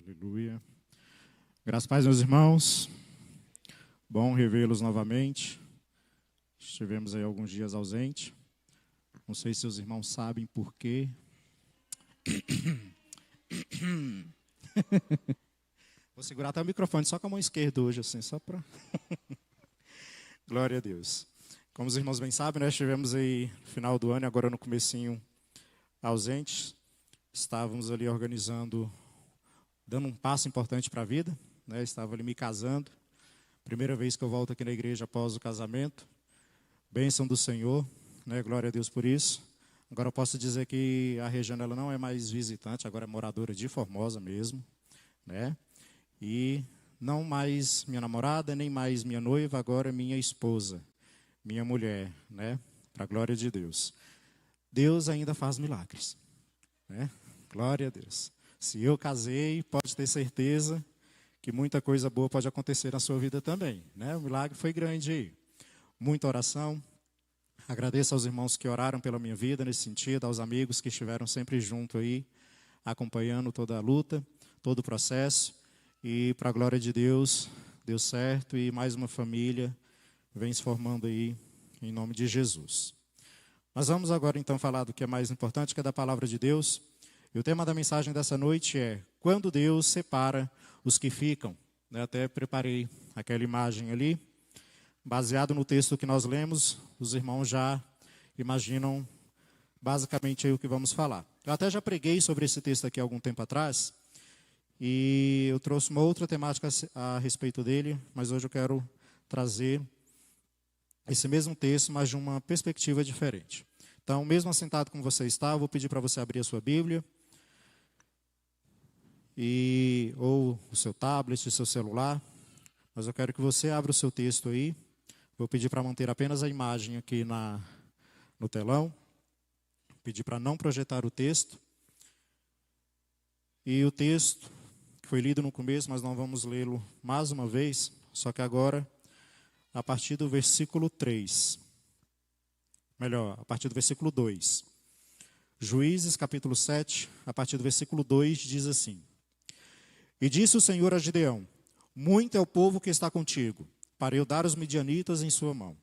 Aleluia. Graças a Deus, meus irmãos. Bom revê-los novamente. Estivemos aí alguns dias ausentes. Não sei se os irmãos sabem por quê. Vou segurar até o microfone só com a mão esquerda hoje, assim, só para... Glória a Deus. Como os irmãos bem sabem, nós estivemos aí no final do ano, agora no comecinho ausentes. Estávamos ali organizando, dando um passo importante para a vida, né? Estava ali me casando. Primeira vez que eu volto aqui na igreja após o casamento. Bênção do Senhor, né? Glória a Deus por isso. Agora eu posso dizer que a Regiane ela não é mais visitante, agora é moradora de Formosa mesmo, né? E não mais minha namorada, nem mais minha noiva, agora é minha esposa, minha mulher, né? Para a glória de Deus. Deus ainda faz milagres, né? Glória a Deus. Se eu casei, pode ter certeza que muita coisa boa pode acontecer na sua vida também, né? O milagre foi grande aí. Muita oração. Agradeço aos irmãos que oraram pela minha vida nesse sentido, aos amigos que estiveram sempre junto aí, acompanhando toda a luta, todo o processo. E para a glória de Deus, deu certo e mais uma família vem se formando aí em nome de Jesus. Nós vamos agora então falar do que é mais importante, que é da palavra de Deus. E o tema da mensagem dessa noite é: quando Deus separa os que ficam. Eu até preparei aquela imagem ali. Baseado no texto que nós lemos, os irmãos já imaginam basicamente aí o que vamos falar. Eu até já preguei sobre esse texto aqui há algum tempo atrás, e eu trouxe uma outra temática a respeito dele, mas hoje eu quero trazer esse mesmo texto, mas de uma perspectiva diferente. Então, mesmo assentado como você está, eu vou pedir para você abrir a sua Bíblia, ou o seu tablet, o seu celular, mas eu quero que você abra o seu texto aí. Vou pedir para manter apenas a imagem aqui no telão. Pedir para não projetar o texto. E o texto, que foi lido no começo, mas não vamos lê-lo mais uma vez, só que agora, a partir do versículo 3. Melhor, a partir do versículo 2. Juízes, capítulo 7, a partir do versículo 2, diz assim: E disse o Senhor a Gideão: Muito é o povo que está contigo, para eu dar os midianitas em sua mão,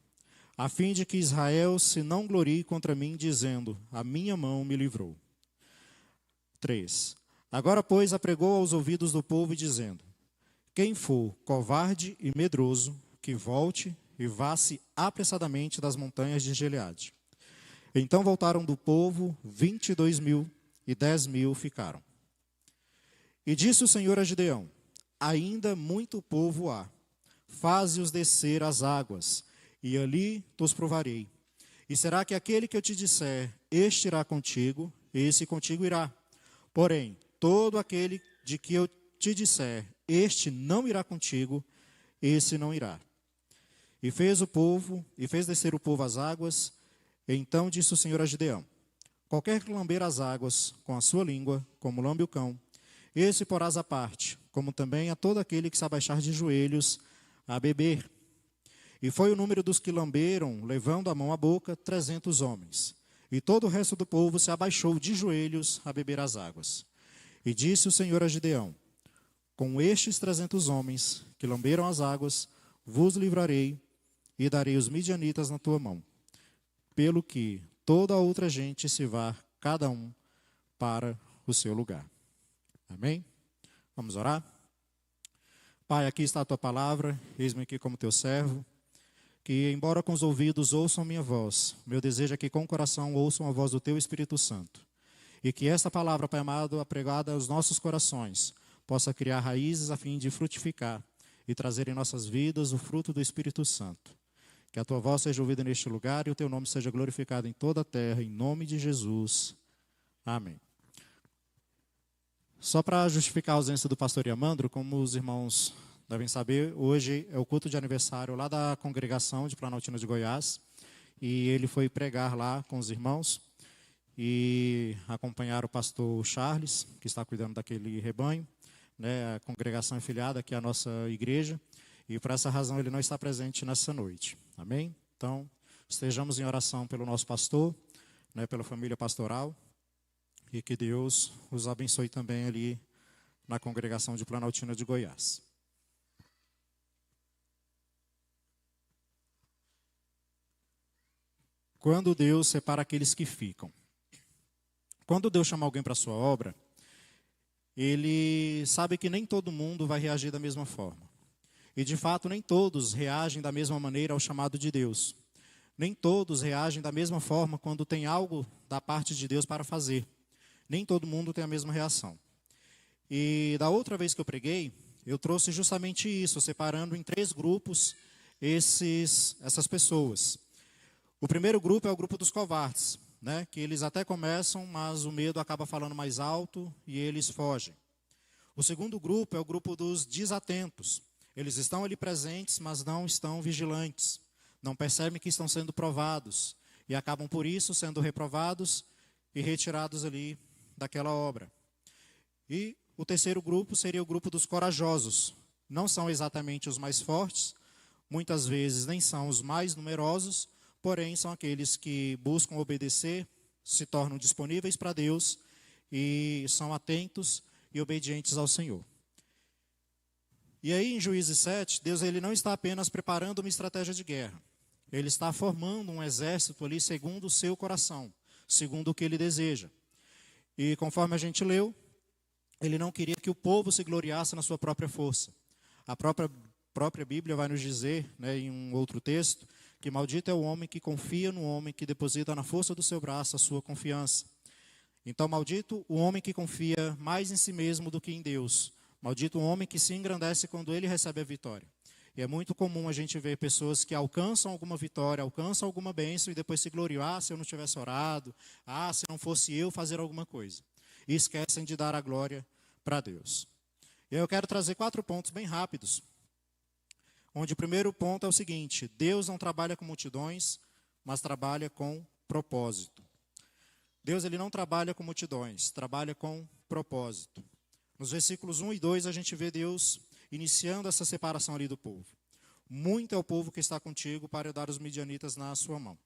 a fim de que Israel se não glorie contra mim, dizendo: A minha mão me livrou. 3. Agora, pois, apregou aos ouvidos do povo, dizendo: Quem for covarde e medroso, que volte e vá-se apressadamente das montanhas de Gileade. Então voltaram do povo 22.000, e 10.000 ficaram. E disse o Senhor a Gideão: Ainda muito povo há. Faze-os descer às águas, e ali os provarei. E será que aquele que eu te disser, este irá contigo, esse contigo irá. Porém, todo aquele de que eu te disser, este não irá contigo, esse não irá. E fez descer o povo às águas. Então disse o Senhor a Gideão: Qualquer que lamber as águas com a sua língua, como lambe o cão, esse porás à parte, como também a todo aquele que se abaixar de joelhos a beber. E foi o número dos que lamberam, levando a mão à boca, 300 homens. E todo o resto do povo se abaixou de joelhos a beber as águas. E disse o Senhor a Gideão: Com estes 300 homens que lamberam as águas, vos livrarei e darei os midianitas na tua mão, pelo que toda a outra gente se vá, cada um para o seu lugar. Amém? Vamos orar? Pai, aqui está a tua palavra, eis-me aqui como teu servo, que embora com os ouvidos ouçam minha voz, meu desejo é que com o coração ouçam a voz do teu Espírito Santo. E que esta palavra, Pai amado, apregada aos nossos corações, possa criar raízes a fim de frutificar e trazer em nossas vidas o fruto do Espírito Santo. Que a tua voz seja ouvida neste lugar e o teu nome seja glorificado em toda a terra, em nome de Jesus. Amém. Só para justificar a ausência do pastor Yamandro, como os irmãos devem saber, hoje é o culto de aniversário lá da congregação de Planaltina de Goiás, e ele foi pregar lá com os irmãos e acompanhar o pastor Charles, que está cuidando daquele rebanho, né, a congregação afiliada aqui à nossa igreja, e por essa razão ele não está presente nessa noite. Amém? Então, estejamos em oração pelo nosso pastor, né, pela família pastoral, e que Deus os abençoe também ali na congregação de Planaltina de Goiás. Quando Deus separa aqueles que ficam. Quando Deus chama alguém para a sua obra, Ele sabe que nem todo mundo vai reagir da mesma forma. E, de fato, nem todos reagem da mesma maneira ao chamado de Deus. Nem todos reagem da mesma forma quando tem algo da parte de Deus para fazer. Nem todo mundo tem a mesma reação. E da outra vez que eu preguei, eu trouxe justamente isso, separando em 3 grupos essas pessoas. O primeiro grupo é o grupo dos covardes, né? Que eles até começam, mas o medo acaba falando mais alto e eles fogem. O segundo grupo é o grupo dos desatentos. Eles estão ali presentes, mas não estão vigilantes. Não percebem que estão sendo provados e acabam por isso sendo reprovados e retirados ali daquela obra. E o terceiro grupo seria o grupo dos corajosos. Não são exatamente os mais fortes, muitas vezes nem são os mais numerosos, porém são aqueles que buscam obedecer, se tornam disponíveis para Deus e são atentos e obedientes ao Senhor. E aí em Juízes 7, Deus ele não está apenas preparando uma estratégia de guerra. Ele está formando um exército ali segundo o seu coração, segundo o que ele deseja. E conforme a gente leu, ele não queria que o povo se gloriasse na sua própria força. A própria Bíblia vai nos dizer, né, em um outro texto, que maldito é o homem que confia no homem que deposita na força do seu braço a sua confiança. Então, maldito o homem que confia mais em si mesmo do que em Deus. Maldito o homem que se engrandece quando ele recebe a vitória. E é muito comum a gente ver pessoas que alcançam alguma vitória, alcançam alguma bênção e depois se gloriam. Ah, se eu não tivesse orado. Ah, se não fosse eu fazer alguma coisa. E esquecem de dar a glória para Deus. E aí eu quero trazer 4 pontos bem rápidos. Onde o primeiro ponto é o seguinte: Deus não trabalha com multidões, mas trabalha com propósito. Deus ele não trabalha com multidões, trabalha com propósito. Nos versículos 1 e 2 a gente vê Deus iniciando essa separação ali do povo. Muito é o povo que está contigo para eu dar os midianitas na sua mão.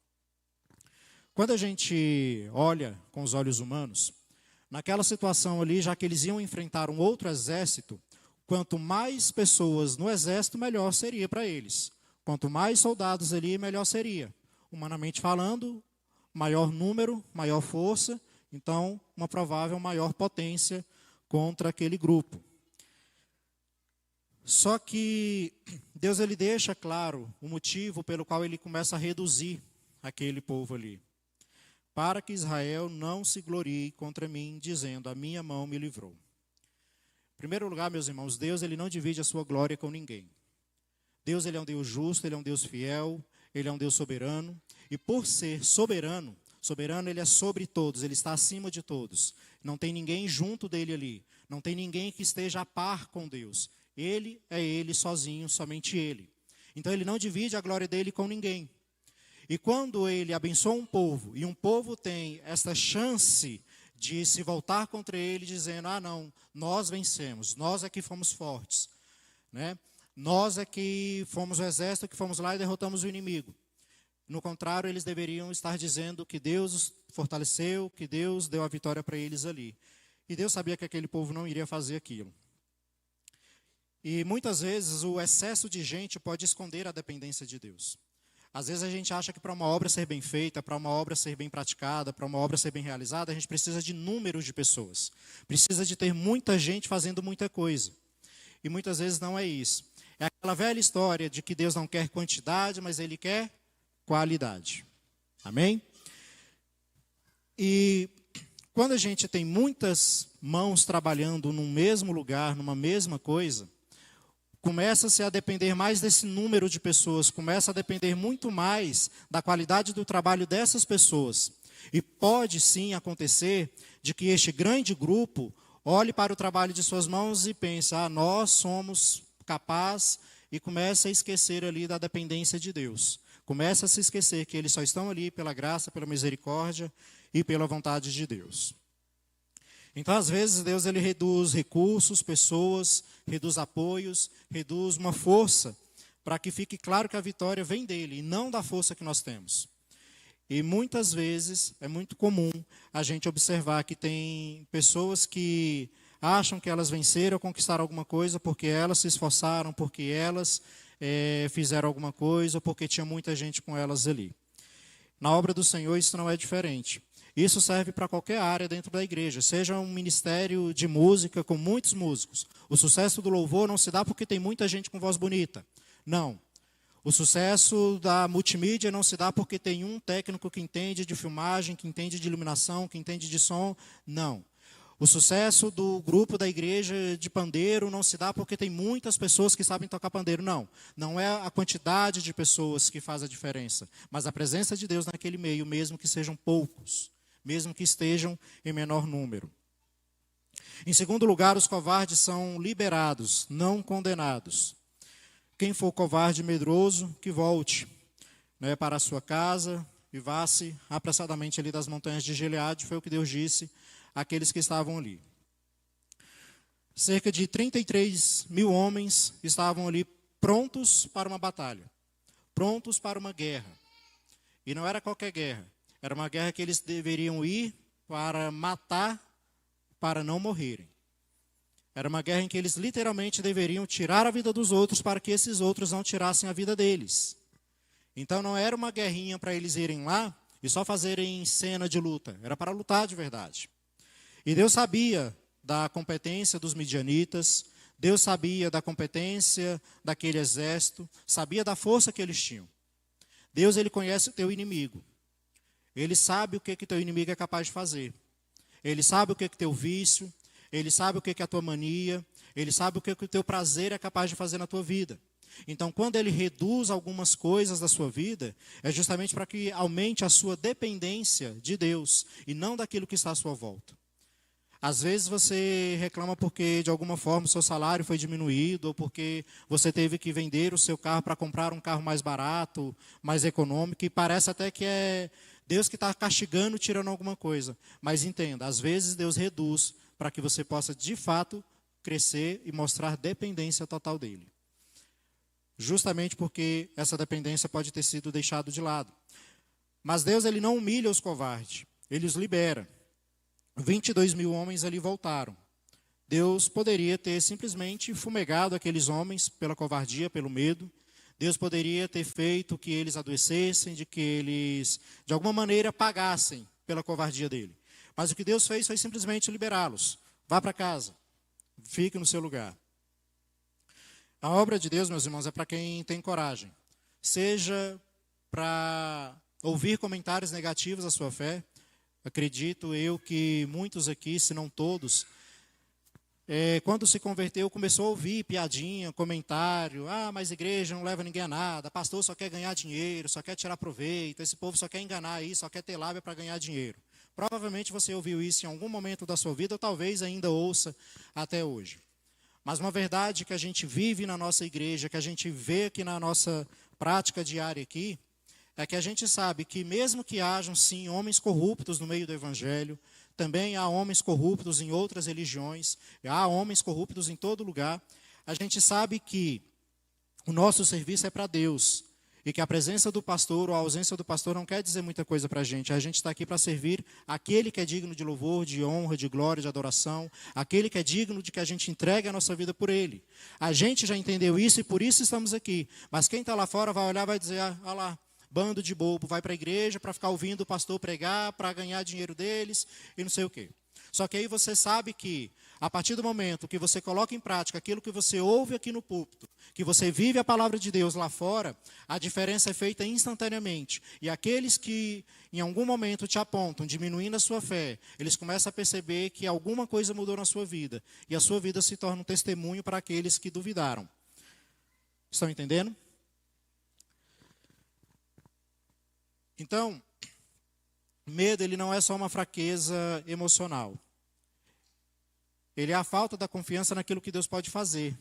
Quando a gente olha com os olhos humanos, naquela situação ali, já que eles iam enfrentar um outro exército, quanto mais pessoas no exército, melhor seria para eles. Quanto mais soldados ali, melhor seria. Humanamente falando, maior número, maior força, então uma provável maior potência contra aquele grupo. Só que Deus ele deixa claro o motivo pelo qual ele começa a reduzir aquele povo ali. Para que Israel não se glorie contra mim, dizendo, a minha mão me livrou. Em primeiro lugar, meus irmãos, Deus ele não divide a sua glória com ninguém. Deus ele é um Deus justo, ele é um Deus fiel, ele é um Deus soberano. E por ser soberano, ele é sobre todos, ele está acima de todos. Não tem ninguém junto dele ali. Não tem ninguém que esteja a par com Deus. Ele é ele sozinho, somente ele. Então ele não divide a glória dele com ninguém. E quando ele abençoa um povo, e um povo tem essa chance de se voltar contra ele, dizendo, ah não, nós vencemos, nós é que fomos fortes, né? Nós é que fomos o exército, que fomos lá e derrotamos o inimigo. No contrário, eles deveriam estar dizendo que Deus os fortaleceu, que Deus deu a vitória para eles ali. E Deus sabia que aquele povo não iria fazer aquilo. E muitas vezes o excesso de gente pode esconder a dependência de Deus. Às vezes a gente acha que para uma obra ser bem feita, para uma obra ser bem praticada, para uma obra ser bem realizada, a gente precisa de números de pessoas. Precisa de ter muita gente fazendo muita coisa. E muitas vezes não é isso. É aquela velha história de que Deus não quer quantidade, mas Ele quer qualidade. Amém? E quando a gente tem muitas mãos trabalhando num mesmo lugar, numa mesma coisa, começa-se a depender mais desse número de pessoas, começa a depender muito mais da qualidade do trabalho dessas pessoas. E pode sim acontecer de que este grande grupo olhe para o trabalho de suas mãos e pense, nós somos capazes, e começa a esquecer ali da dependência de Deus. Começa a se esquecer que eles só estão ali pela graça, pela misericórdia e pela vontade de Deus. Então, às vezes, Deus ele reduz recursos, pessoas, reduz apoios, reduz uma força, para que fique claro que a vitória vem dele e não da força que nós temos. E muitas vezes é muito comum a gente observar que tem pessoas que acham que elas venceram, conquistaram alguma coisa porque elas se esforçaram, porque elas fizeram alguma coisa, ou porque tinha muita gente com elas ali. Na obra do Senhor isso não é diferente. Isso serve para qualquer área dentro da igreja, seja um ministério de música com muitos músicos. O sucesso do louvor não se dá porque tem muita gente com voz bonita. Não. O sucesso da multimídia não se dá porque tem um técnico que entende de filmagem, que entende de iluminação, que entende de som. Não. O sucesso do grupo da igreja de pandeiro não se dá porque tem muitas pessoas que sabem tocar pandeiro. Não. Não é a quantidade de pessoas que faz a diferença, mas a presença de Deus naquele meio, mesmo que sejam poucos, mesmo que estejam em menor número. Em segundo lugar, os covardes são liberados, não condenados. Quem for covarde e medroso, que volte, para a sua casa e vá-se apressadamente ali das montanhas de Gileade, foi o que Deus disse àqueles que estavam ali. Cerca de 33 mil homens estavam ali prontos para uma batalha, prontos para uma guerra. E não era qualquer guerra, era uma guerra que eles deveriam ir para matar, para não morrerem. Era uma guerra em que eles literalmente deveriam tirar a vida dos outros para que esses outros não tirassem a vida deles. Então não era uma guerrinha para eles irem lá e só fazerem cena de luta. Era para lutar de verdade. E Deus sabia da competência dos midianitas, Deus sabia da competência daquele exército, sabia da força que eles tinham. Deus, ele conhece o teu inimigo. Ele sabe o que teu inimigo é capaz de fazer. Ele sabe o que teu vício, ele sabe o que é a tua mania, ele sabe o que o teu prazer é capaz de fazer na tua vida. Então, quando ele reduz algumas coisas da sua vida, é justamente para que aumente a sua dependência de Deus e não daquilo que está à sua volta. Às vezes você reclama porque, de alguma forma, o seu salário foi diminuído, ou porque você teve que vender o seu carro para comprar um carro mais barato, mais econômico, e parece até que é Deus que está castigando, tirando alguma coisa. Mas entenda, às vezes Deus reduz para que você possa, de fato, crescer e mostrar dependência total dele. Justamente porque essa dependência pode ter sido deixada de lado. Mas Deus, ele não humilha os covardes, ele os libera. 22 mil homens ali voltaram. Deus poderia ter simplesmente fumegado aqueles homens pela covardia, pelo medo. Deus poderia ter feito que eles adoecessem, de que eles, de alguma maneira, pagassem pela covardia dele. Mas o que Deus fez foi simplesmente liberá-los. Vá para casa, fique no seu lugar. A obra de Deus, meus irmãos, é para quem tem coragem. Seja para ouvir comentários negativos à sua fé. Acredito eu que muitos aqui, se não todos, quando se converteu, começou a ouvir piadinha, comentário. Mas a igreja não leva ninguém a nada. Pastor só quer ganhar dinheiro, só quer tirar proveito. Esse povo só quer enganar aí, só quer ter lábia para ganhar dinheiro. Provavelmente você ouviu isso em algum momento da sua vida, ou talvez ainda ouça até hoje. Mas uma verdade que a gente vive na nossa igreja, que a gente vê aqui na nossa prática diária aqui, é que a gente sabe que mesmo que hajam, sim, homens corruptos no meio do evangelho, também há homens corruptos em outras religiões, há homens corruptos em todo lugar, a gente sabe que o nosso serviço é para Deus. E que a presença do pastor ou a ausência do pastor não quer dizer muita coisa para a gente. A gente está aqui para servir aquele que é digno de louvor, de honra, de glória, de adoração. Aquele que é digno de que a gente entregue a nossa vida por ele. A gente já entendeu isso e por isso estamos aqui. Mas quem está lá fora vai olhar e vai dizer, olha lá, bando de bobo, vai para a igreja para ficar ouvindo o pastor pregar, para ganhar dinheiro deles e não sei o quê. Só que aí você sabe que, a partir do momento que você coloca em prática aquilo que você ouve aqui no púlpito, que você vive a palavra de Deus lá fora, a diferença é feita instantaneamente. E aqueles que em algum momento te apontam, diminuindo a sua fé, eles começam a perceber que alguma coisa mudou na sua vida. E a sua vida se torna um testemunho para aqueles que duvidaram. Estão entendendo? Então, medo, ele não é só uma fraqueza emocional. Ele é a falta da confiança naquilo que Deus pode fazer.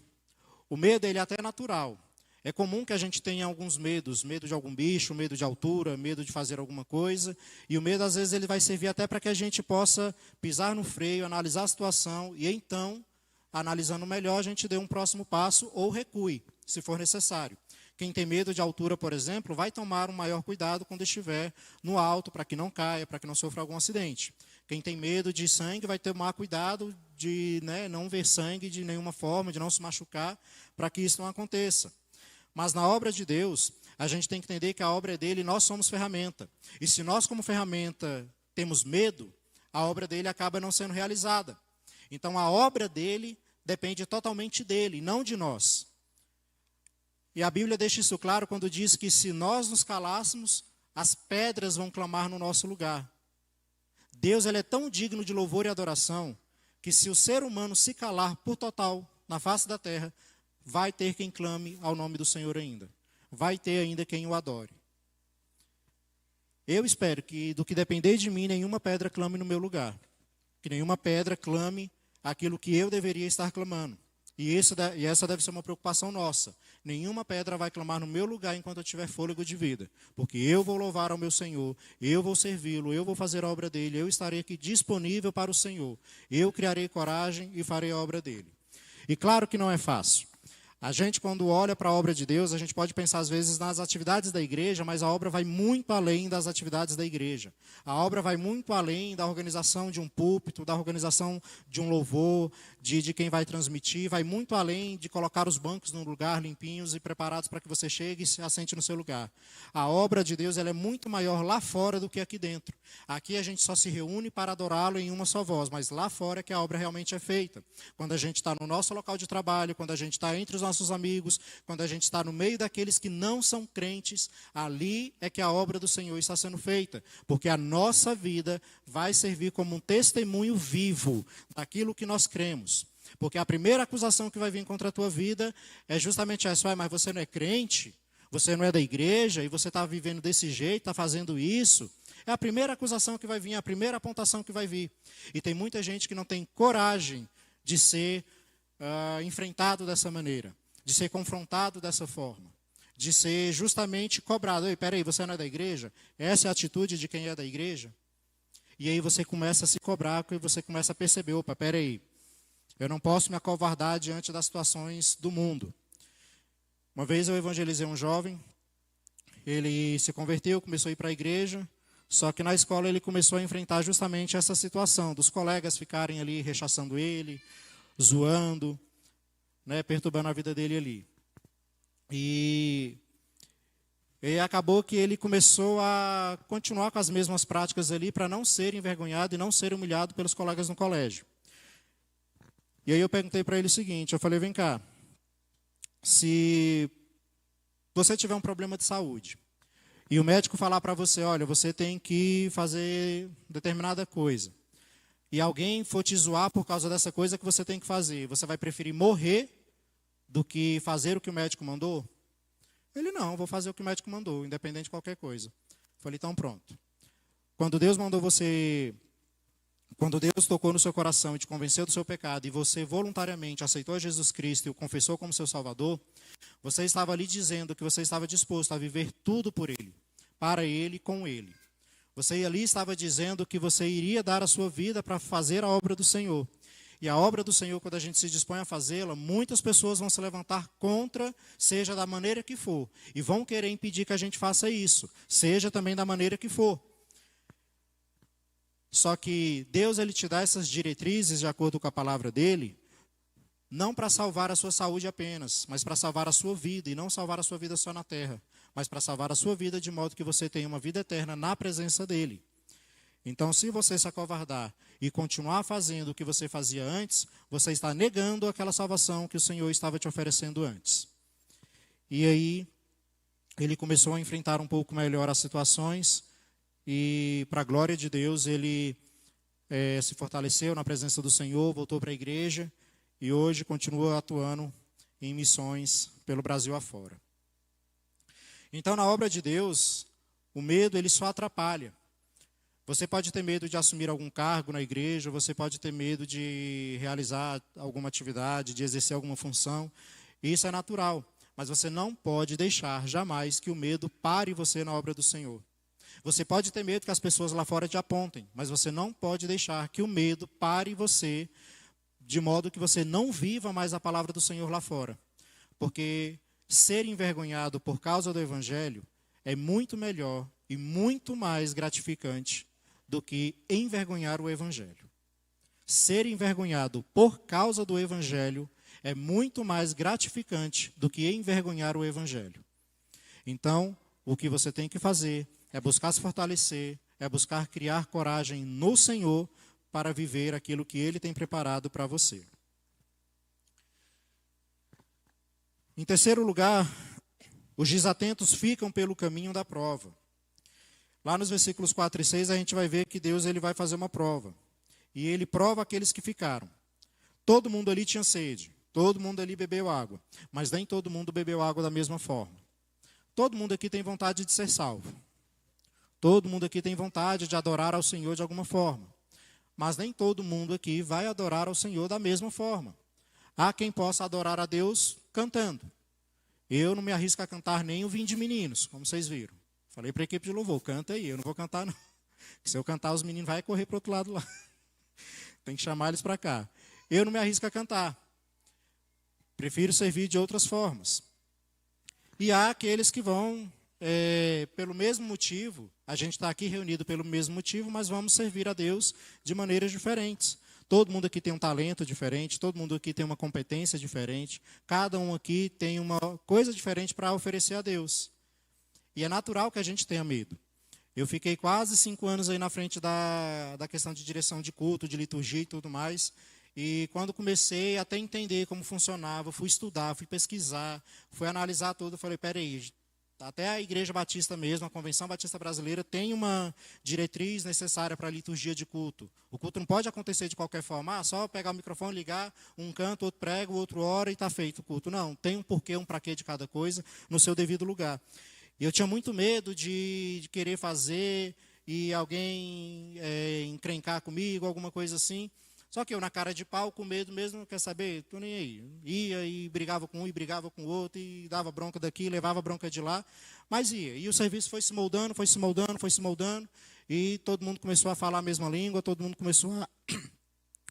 O medo, ele é até natural. É comum que a gente tenha alguns medos, medo de algum bicho, medo de altura, medo de fazer alguma coisa. E o medo, às vezes, ele vai servir até para que a gente possa pisar no freio, analisar a situação e então, analisando melhor, a gente dê um próximo passo ou recue, se for necessário. Quem tem medo de altura, por exemplo, vai tomar um maior cuidado quando estiver no alto, para que não caia, para que não sofra algum acidente. Quem tem medo de sangue vai tomar cuidado de não ver sangue de nenhuma forma, de não se machucar, para que isso não aconteça. Mas na obra de Deus, a gente tem que entender que a obra é dele e nós somos ferramenta. E se nós, como ferramenta, temos medo, a obra dele acaba não sendo realizada. Então a obra dele depende totalmente dele, não de nós. E a Bíblia deixa isso claro quando diz que se nós nos calássemos, as pedras vão clamar no nosso lugar. Deus, ele é tão digno de louvor e adoração, que se o ser humano se calar por total na face da terra, vai ter quem clame ao nome do Senhor ainda. Vai ter ainda quem o adore. Eu espero que, do que depender de mim, nenhuma pedra clame no meu lugar. Que nenhuma pedra clame aquilo que eu deveria estar clamando. E essa deve ser uma preocupação nossa. Nenhuma pedra vai clamar no meu lugar enquanto eu tiver fôlego de vida. Porque eu vou louvar ao meu Senhor, eu vou servi-lo, eu vou fazer a obra dele, eu estarei aqui disponível para o Senhor. Eu criarei coragem e farei a obra dele. E claro que não é fácil. A gente, quando olha para a obra de Deus, a gente pode pensar às vezes nas atividades da igreja, mas a obra vai muito além das atividades da igreja. A obra vai muito além da organização de um púlpito, da organização de um louvor, de quem vai transmitir, vai muito além de colocar os bancos num lugar limpinhos e preparados para que você chegue e se assente no seu lugar. A obra de Deus, ela é muito maior lá fora do que aqui dentro. Aqui a gente só se reúne para adorá-lo em uma só voz, mas lá fora é que a obra realmente é feita. Quando a gente está no nosso local de trabalho, quando a gente está entre os nossos amigos, quando a gente está no meio daqueles que não são crentes, ali é que a obra do Senhor está sendo feita, porque a nossa vida vai servir como um testemunho vivo daquilo que nós cremos. Porque a primeira acusação que vai vir contra a tua vida é justamente essa: mas você não é crente, você não é da igreja e você está vivendo desse jeito, está fazendo isso. É a primeira acusação que vai vir, a primeira apontação que vai vir. E tem muita gente que não tem coragem de ser enfrentado dessa maneira, de ser confrontado dessa forma, de ser justamente cobrado. Ei, peraí, você não é da igreja? Essa é a atitude de quem é da igreja? E aí você começa a se cobrar, e você começa a perceber: opa, peraí, eu não posso me acovardar diante das situações do mundo. Uma vez eu evangelizei um jovem, ele se converteu, começou a ir para a igreja, só que na escola ele começou a enfrentar justamente essa situação, dos colegas ficarem ali rechaçando ele, zoando, perturbando a vida dele ali. E acabou que ele começou a continuar com as mesmas práticas ali para não ser envergonhado e não ser humilhado pelos colegas no colégio. E aí eu perguntei para ele o seguinte, eu falei: vem cá, se você tiver um problema de saúde e o médico falar para você: olha, você tem que fazer determinada coisa, e alguém for te zoar por causa dessa coisa que você tem que fazer, você vai preferir morrer do que fazer o que o médico mandou? Ele: não, vou fazer o que o médico mandou, independente de qualquer coisa. Eu falei: então pronto. Quando Deus tocou no seu coração e te convenceu do seu pecado, e você voluntariamente aceitou Jesus Cristo e o confessou como seu Salvador, você estava ali dizendo que você estava disposto a viver tudo por Ele, para Ele, com Ele. Você ali estava dizendo que você iria dar a sua vida para fazer a obra do Senhor. E a obra do Senhor, quando a gente se dispõe a fazê-la, muitas pessoas vão se levantar contra, seja da maneira que for, e vão querer impedir que a gente faça isso, seja também da maneira que for. Só que Deus, ele te dá essas diretrizes de acordo com a palavra dele, não para salvar a sua saúde apenas, mas para salvar a sua vida, e não salvar a sua vida só na terra, mas para salvar a sua vida de modo que você tenha uma vida eterna na presença dele. Então, se você se acovardar e continuar fazendo o que você fazia antes, você está negando aquela salvação que o Senhor estava te oferecendo antes. E aí, ele começou a enfrentar um pouco melhor as situações, e, para a glória de Deus, ele se fortaleceu na presença do Senhor, voltou para a igreja, e hoje continua atuando em missões pelo Brasil afora. Então, na obra de Deus, o medo, ele só atrapalha. Você pode ter medo de assumir algum cargo na igreja, você pode ter medo de realizar alguma atividade, de exercer alguma função. Isso é natural, mas você não pode deixar jamais que o medo pare você na obra do Senhor. Você pode ter medo que as pessoas lá fora te apontem, mas você não pode deixar que o medo pare você, de modo que você não viva mais a palavra do Senhor lá fora. Porque ser envergonhado por causa do Evangelho é muito melhor e muito mais gratificante do que envergonhar o Evangelho. Ser envergonhado por causa do Evangelho é muito mais gratificante do que envergonhar o Evangelho. Então, o que você tem que fazer é buscar se fortalecer, é buscar criar coragem no Senhor para viver aquilo que Ele tem preparado para você. Em terceiro lugar, os desatentos ficam pelo caminho da prova. Lá nos versículos 4 e 6 a gente vai ver que Deus ele vai fazer uma prova. E Ele prova aqueles que ficaram. Todo mundo ali tinha sede, todo mundo ali bebeu água, mas nem todo mundo bebeu água da mesma forma. Todo mundo aqui tem vontade de ser salvo. Todo mundo aqui tem vontade de adorar ao Senhor de alguma forma. Mas nem todo mundo aqui vai adorar ao Senhor da mesma forma. Há quem possa adorar a Deus cantando. Eu não me arrisco a cantar nem o Vinde Meninos, como vocês viram. Falei para a equipe de louvor, canta aí, eu não vou cantar não. Porque se eu cantar, os meninos vão correr para o outro lado lá. Tem que chamar eles para cá. Eu não me arrisco a cantar. Prefiro servir de outras formas. E há aqueles que vão, pelo mesmo motivo, a gente está aqui reunido pelo mesmo motivo, mas vamos servir a Deus de maneiras diferentes. Todo mundo aqui tem um talento diferente, todo mundo aqui tem uma competência diferente, cada um aqui tem uma coisa diferente para oferecer a Deus. E é natural que a gente tenha medo. Eu fiquei quase 5 anos aí na frente da questão de direção de culto, de liturgia e tudo mais. E quando comecei até entender como funcionava, fui estudar, fui pesquisar, fui analisar tudo, eu falei, peraí, até a Igreja Batista mesmo, a Convenção Batista Brasileira, tem uma diretriz necessária para a liturgia de culto. O culto não pode acontecer de qualquer forma, só pegar o microfone, ligar, um canto, outro prega, o outro ora e está feito o culto. Não, tem um porquê, um para quê de cada coisa no seu devido lugar. E eu tinha muito medo de querer fazer e alguém encrencar comigo, alguma coisa assim. Só que eu, na cara de pau, com medo mesmo, quer saber, estou nem aí. Ia e brigava com um, e brigava com o outro, e dava bronca daqui, levava bronca de lá, mas ia. E o serviço foi se moldando, foi se moldando, foi se moldando, e todo mundo começou a falar a mesma língua, todo mundo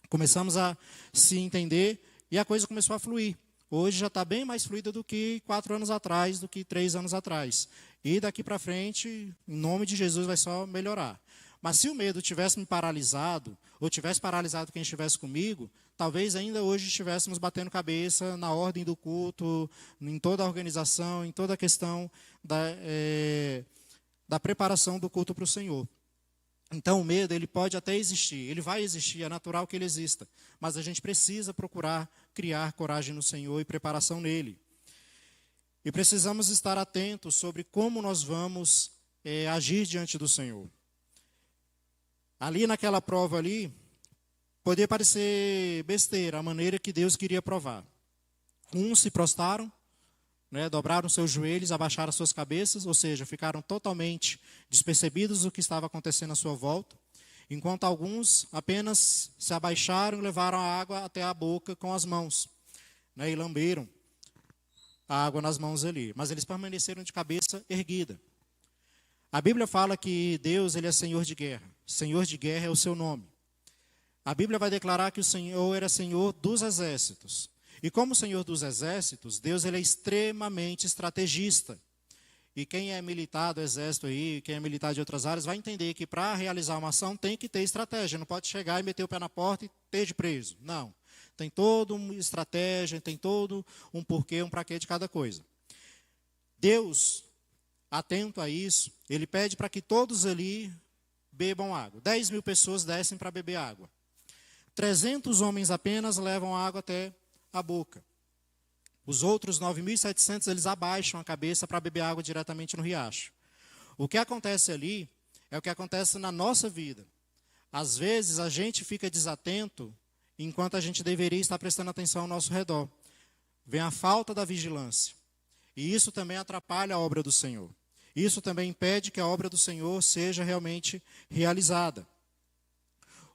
começamos a se entender, e a coisa começou a fluir. Hoje já está bem mais fluida do que 4 anos atrás, do que 3 anos atrás. E daqui para frente, em nome de Jesus, vai só melhorar. Mas se o medo tivesse me paralisado, ou tivesse paralisado quem estivesse comigo, talvez ainda hoje estivéssemos batendo cabeça na ordem do culto, em toda a organização, em toda a questão da preparação do culto para o Senhor. Então o medo, ele pode até existir, ele vai existir, é natural que ele exista, mas a gente precisa procurar criar coragem no Senhor e preparação nele. E precisamos estar atentos sobre como nós vamos agir diante do Senhor. Ali naquela prova ali, poderia parecer besteira a maneira que Deus queria provar. Uns se prostraram, dobraram seus joelhos, abaixaram suas cabeças, ou seja, ficaram totalmente despercebidos do que estava acontecendo à sua volta, enquanto alguns apenas se abaixaram e levaram a água até a boca com as mãos, e lamberam a água nas mãos ali, mas eles permaneceram de cabeça erguida. A Bíblia fala que Deus ele é Senhor de guerra. Senhor de guerra é o seu nome. A Bíblia vai declarar que o Senhor era Senhor dos exércitos. E como Senhor dos exércitos, Deus ele é extremamente estrategista. E quem é militar do exército aí, quem é militar de outras áreas, vai entender que para realizar uma ação tem que ter estratégia. Não pode chegar e meter o pé na porta e esteja preso. Não. Tem toda uma estratégia, tem todo um porquê, um para quê de cada coisa. Deus, atento a isso, ele pede para que todos ali bebam água. 10.000 pessoas descem para beber água. 300 homens apenas levam a água até a boca. Os outros 9.700, eles abaixam a cabeça para beber água diretamente no riacho. O que acontece ali é o que acontece na nossa vida. Às vezes a gente fica desatento enquanto a gente deveria estar prestando atenção ao nosso redor. Vem a falta da vigilância. E isso também atrapalha a obra do Senhor. Isso também impede que a obra do Senhor seja realmente realizada.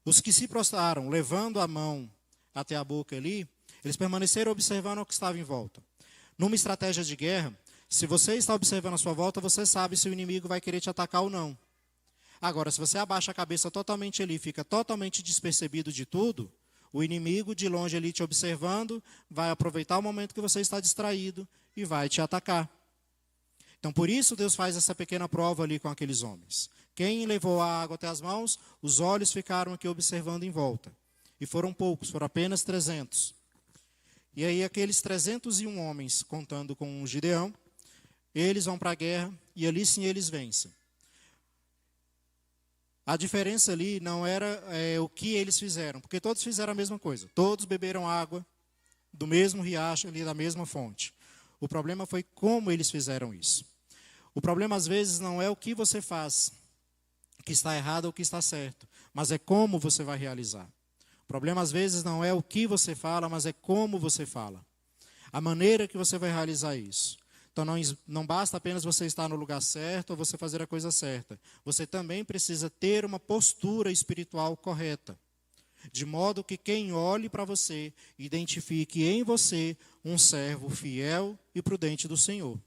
Os que se prostraram, levando a mão até a boca ali, eles permaneceram observando o que estava em volta. Numa estratégia de guerra, se você está observando a sua volta, você sabe se o inimigo vai querer te atacar ou não. Agora, se você abaixa a cabeça totalmente ali, fica totalmente despercebido de tudo, O inimigo de longe ali te observando, vai aproveitar o momento que você está distraído e vai te atacar. Então, por isso, Deus faz essa pequena prova ali com aqueles homens. Quem levou a água até as mãos, os olhos ficaram aqui observando em volta. E foram poucos, foram apenas 300. E aí aqueles 301 homens, contando com o Gideão, eles vão para a guerra e ali sim eles vencem. A diferença ali não era o que eles fizeram, porque todos fizeram a mesma coisa. Todos beberam água do mesmo riacho ali, da mesma fonte. O problema foi como eles fizeram isso. O problema às vezes não é o que você faz, que está errado ou o que está certo, mas é como você vai realizar. O problema às vezes não é o que você fala, mas é como você fala. A maneira que você vai realizar isso. Então não basta apenas você estar no lugar certo ou você fazer a coisa certa. Você também precisa ter uma postura espiritual correta. De modo que quem olhe para você, identifique em você um servo fiel e prudente do Senhor.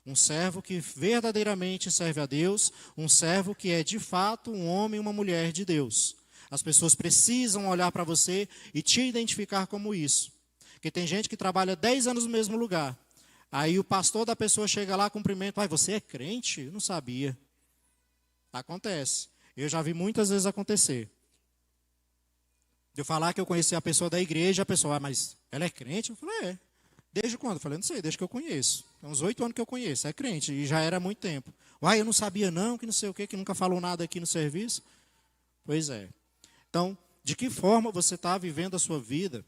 Um servo que verdadeiramente serve a Deus, um servo que é de fato um homem e uma mulher de Deus. As pessoas precisam olhar para você e te identificar como isso. Porque tem gente que trabalha 10 anos no mesmo lugar. Aí o pastor da pessoa chega lá, cumprimenta, você é crente? Eu não sabia. Acontece. Eu já vi muitas vezes acontecer. De eu falar que eu conheci a pessoa da igreja, a pessoa, mas ela é crente? Eu falei, é. Desde quando? Eu falei, não sei, desde que eu conheço. Tem uns 8 anos que eu conheço, é crente, e já era há muito tempo. Eu não sabia não, que não sei o quê, que nunca falou nada aqui no serviço. Pois é. Então, de que forma você está vivendo a sua vida?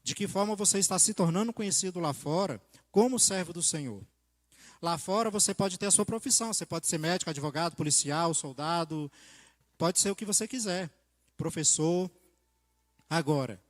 De que forma você está se tornando conhecido lá fora como servo do Senhor? Lá fora você pode ter a sua profissão, você pode ser médico, advogado, policial, soldado, pode ser o que você quiser, professor. Agora,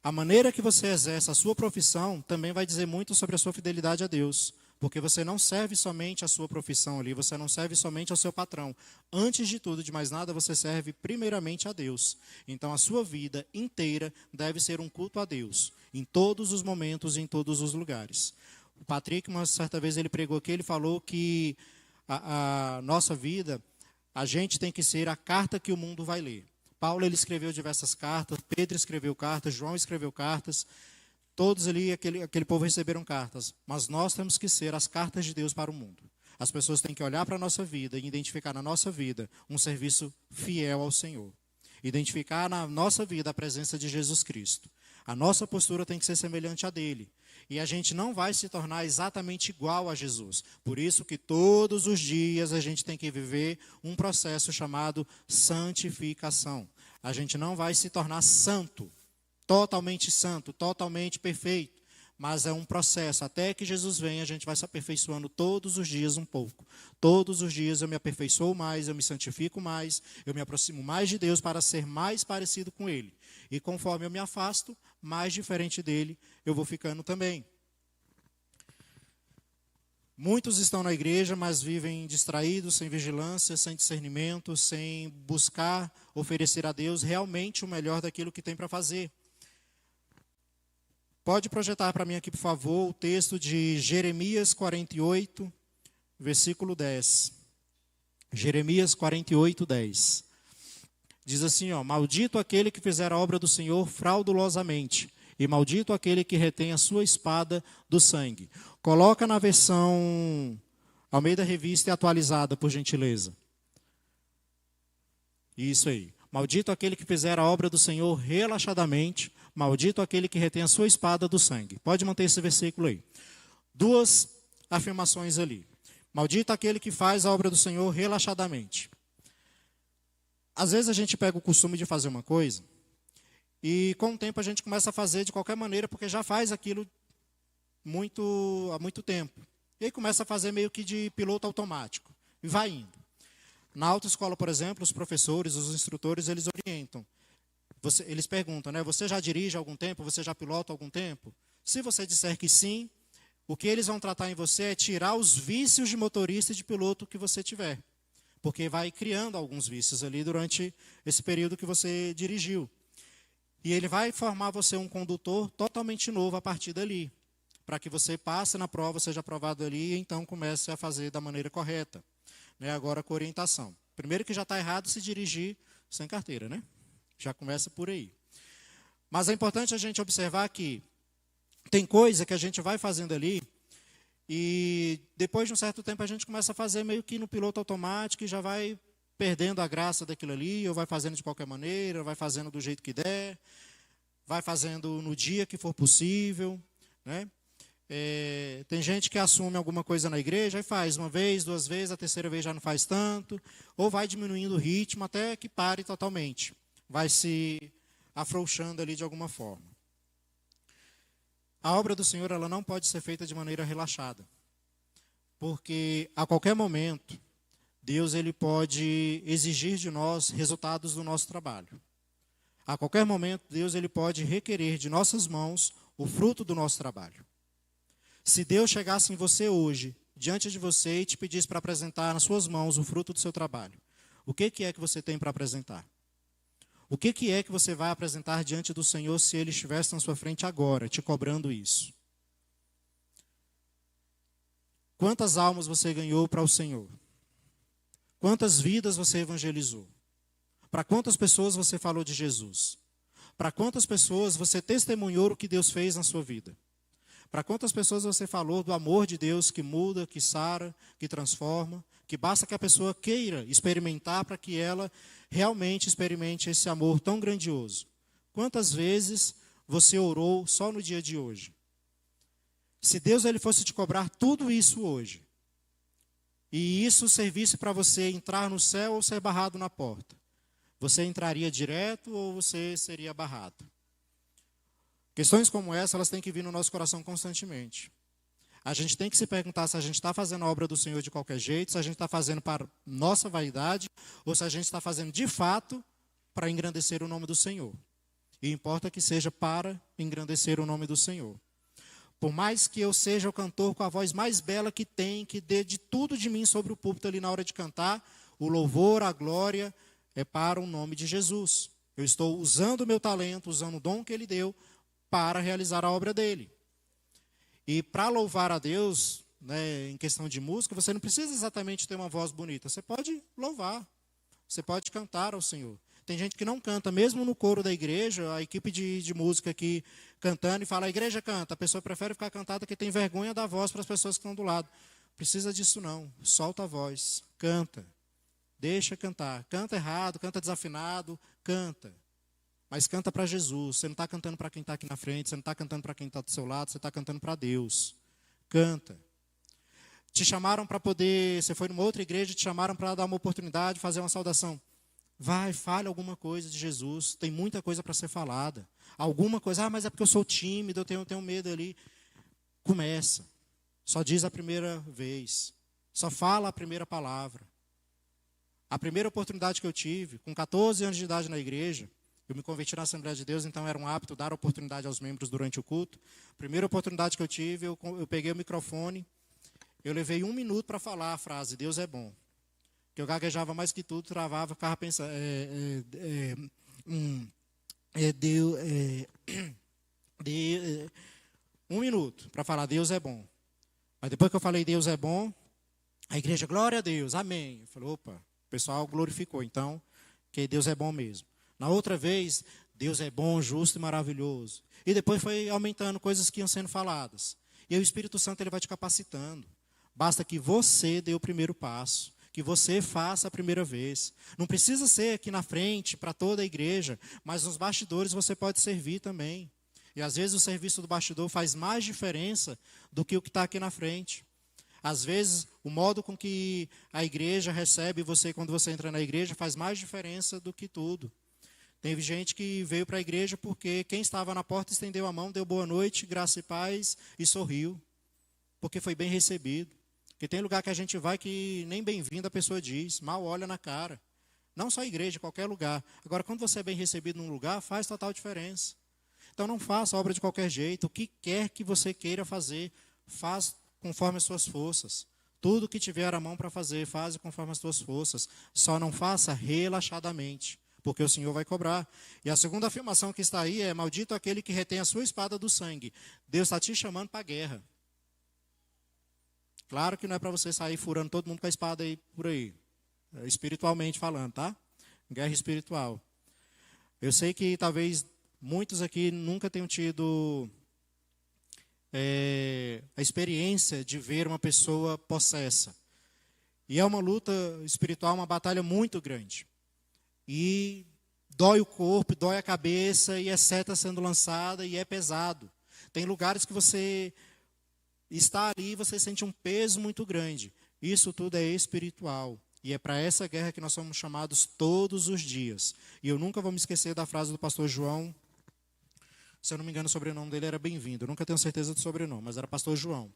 a maneira que você exerce a sua profissão também vai dizer muito sobre a sua fidelidade a Deus. Porque você não serve somente a sua profissão ali, você não serve somente ao seu patrão. Antes de tudo, de mais nada, você serve primeiramente a Deus. Então a sua vida inteira deve ser um culto a Deus, em todos os momentos, em todos os lugares. O Patrick, uma certa vez, ele pregou aqui, ele falou que a nossa vida, a gente tem que ser a carta que o mundo vai ler. Paulo, ele escreveu diversas cartas, Pedro escreveu cartas, João escreveu cartas. Todos ali, aquele povo receberam cartas, mas nós temos que ser as cartas de Deus para o mundo. As pessoas têm que olhar para a nossa vida e identificar na nossa vida um serviço fiel ao Senhor. Identificar na nossa vida a presença de Jesus Cristo. A nossa postura tem que ser semelhante à dele. E a gente não vai se tornar exatamente igual a Jesus. Por isso que todos os dias a gente tem que viver um processo chamado santificação. A gente não vai se tornar santo, totalmente perfeito, mas é um processo, até que Jesus venha, a gente vai se aperfeiçoando todos os dias um pouco. Todos os dias eu me aperfeiçoo mais, eu me santifico mais, eu me aproximo mais de Deus para ser mais parecido com Ele. E conforme eu me afasto, mais diferente dele eu vou ficando também. Muitos estão na igreja, mas vivem distraídos, sem vigilância, sem discernimento, sem buscar oferecer a Deus realmente o melhor daquilo que tem para fazer. Pode projetar para mim aqui, por favor, o texto de Jeremias 48, versículo 10. Jeremias 48, 10. Diz assim, maldito aquele que fizer a obra do Senhor fraudulosamente, e maldito aquele que retém a sua espada do sangue. Coloca na versão Almeida Revista e atualizada, por gentileza. Isso aí. Maldito aquele que fizer a obra do Senhor relaxadamente, maldito aquele que retém a sua espada do sangue. Pode manter esse versículo aí. 2 afirmações ali. Maldito aquele que faz a obra do Senhor relaxadamente. Às vezes a gente pega o costume de fazer uma coisa e com o tempo a gente começa a fazer de qualquer maneira porque já faz aquilo há muito tempo. E aí começa a fazer meio que de piloto automático e vai indo. Na autoescola, por exemplo, os professores, os instrutores, eles orientam. Eles perguntam, você já dirige há algum tempo? Você já pilota há algum tempo? Se você disser que sim, o que eles vão tratar em você é tirar os vícios de motorista e de piloto que você tiver. Porque vai criando alguns vícios ali durante esse período que você dirigiu. E ele vai formar você um condutor totalmente novo a partir dali. Para que você passe na prova, seja aprovado ali e então comece a fazer da maneira correta. Agora com orientação. Primeiro que já está errado se dirigir sem carteira, Já começa por aí. Mas é importante a gente observar que tem coisa que a gente vai fazendo ali e depois de um certo tempo a gente começa a fazer meio que no piloto automático e já vai perdendo a graça daquilo ali, ou vai fazendo de qualquer maneira, vai fazendo do jeito que der, vai fazendo no dia que for possível, né? Tem gente que assume alguma coisa na igreja e faz uma vez, duas vezes, a terceira vez já não faz tanto, ou vai diminuindo o ritmo até que pare totalmente. Vai se afrouxando ali de alguma forma. A obra do Senhor, ela não pode ser feita de maneira relaxada, porque a qualquer momento Deus ele pode exigir de nós resultados do nosso trabalho. A qualquer momento Deus ele pode requerer de nossas mãos o fruto do nosso trabalho. Se Deus chegasse em você hoje, diante de você, e te pedisse para apresentar nas suas mãos o fruto do seu trabalho, o que é que você tem para apresentar? O que é que você vai apresentar diante do Senhor se Ele estivesse na sua frente agora, te cobrando isso? Quantas almas você ganhou para o Senhor? Quantas vidas você evangelizou? Para quantas pessoas você falou de Jesus? Para quantas pessoas você testemunhou o que Deus fez na sua vida? Para quantas pessoas você falou do amor de Deus que muda, que sara, que transforma, que basta que a pessoa queira experimentar para que ela realmente experimente esse amor tão grandioso? Quantas vezes você orou só no dia de hoje? Se Deus ele fosse te cobrar tudo isso hoje, e isso servisse para você entrar no céu ou ser barrado na porta, você entraria direto ou você seria barrado? Questões como essa, elas têm que vir no nosso coração constantemente. A gente tem que se perguntar se a gente está fazendo a obra do Senhor de qualquer jeito, se a gente está fazendo para nossa vaidade, ou se a gente está fazendo de fato para engrandecer o nome do Senhor. E importa que seja para engrandecer o nome do Senhor. Por mais que eu seja o cantor com a voz mais bela que tem, que dê de tudo de mim sobre o púlpito ali na hora de cantar, o louvor, a glória é para o nome de Jesus. Eu estou usando o meu talento, usando o dom que Ele deu, para realizar a obra dele. E para louvar a Deus, né, em questão de música, você não precisa exatamente ter uma voz bonita. Você pode louvar, você pode cantar ao Senhor. Tem gente que não canta, mesmo no coro da igreja, a equipe de música aqui cantando e fala, a igreja canta. A pessoa prefere ficar cantada porque tem vergonha da voz para as pessoas que estão do lado. Precisa disso não, solta a voz, canta, deixa cantar. Canta errado, canta desafinado, canta. Mas canta para Jesus. Você não está cantando para quem está aqui na frente, você não está cantando para quem está do seu lado, você está cantando para Deus. Canta. Te chamaram para poder, você foi numa outra igreja, te chamaram para dar uma oportunidade, fazer uma saudação. Vai, fale alguma coisa de Jesus, tem muita coisa para ser falada. Alguma coisa, mas é porque eu sou tímido, eu tenho medo ali. Começa. Só diz a primeira vez. Só fala a primeira palavra. A primeira oportunidade que eu tive, com 14 anos de idade na igreja, eu me converti na Assembleia de Deus, então era um hábito dar oportunidade aos membros durante o culto. A primeira oportunidade que eu tive, eu peguei o microfone, eu levei 1 minuto para falar a frase, Deus é bom. Que eu gaguejava mais que tudo, travava, ficava pensando, Deus, 1 minuto para falar, Deus é bom. Mas depois que eu falei, Deus é bom, a igreja, glória a Deus, amém. Eu falei, opa, o pessoal glorificou, então, que Deus é bom mesmo. Na outra vez, Deus é bom, justo e maravilhoso. E depois foi aumentando coisas que iam sendo faladas. E o Espírito Santo ele vai te capacitando. Basta que você dê o primeiro passo, que você faça a primeira vez. Não precisa ser aqui na frente, para toda a igreja, mas nos bastidores você pode servir também. E às vezes o serviço do bastidor faz mais diferença do que o que está aqui na frente. Às vezes, o modo com que a igreja recebe você quando você entra na igreja faz mais diferença do que tudo. Teve gente que veio para a igreja porque quem estava na porta estendeu a mão, deu boa noite, graça e paz e sorriu. Porque foi bem recebido. Porque tem lugar que a gente vai que nem bem-vindo a pessoa diz, mal olha na cara. Não só a igreja, qualquer lugar. Agora, quando você é bem recebido num lugar, faz total diferença. Então não faça a obra de qualquer jeito. O que quer que você queira fazer, faz conforme as suas forças. Tudo que tiver a mão para fazer, faz conforme as suas forças. Só não faça relaxadamente, porque o Senhor vai cobrar. E a segunda afirmação que está aí é, maldito aquele que retém a sua espada do sangue. Deus está te chamando para a guerra. Claro que não é para você sair furando todo mundo com a espada aí por aí. Espiritualmente falando, tá? Guerra espiritual. Eu sei que talvez muitos aqui nunca tenham tido a experiência de ver uma pessoa possessa. E é uma luta espiritual, uma batalha muito grande. E dói o corpo, dói a cabeça, e é seta sendo lançada, e é pesado. Tem lugares que você está ali e você sente um peso muito grande. Isso tudo é espiritual. E é para essa guerra que nós somos chamados todos os dias. E eu nunca vou me esquecer da frase do pastor João. Se eu não me engano, o sobrenome dele era Bem-vindo. Eu nunca tenho certeza do sobrenome, mas era pastor João.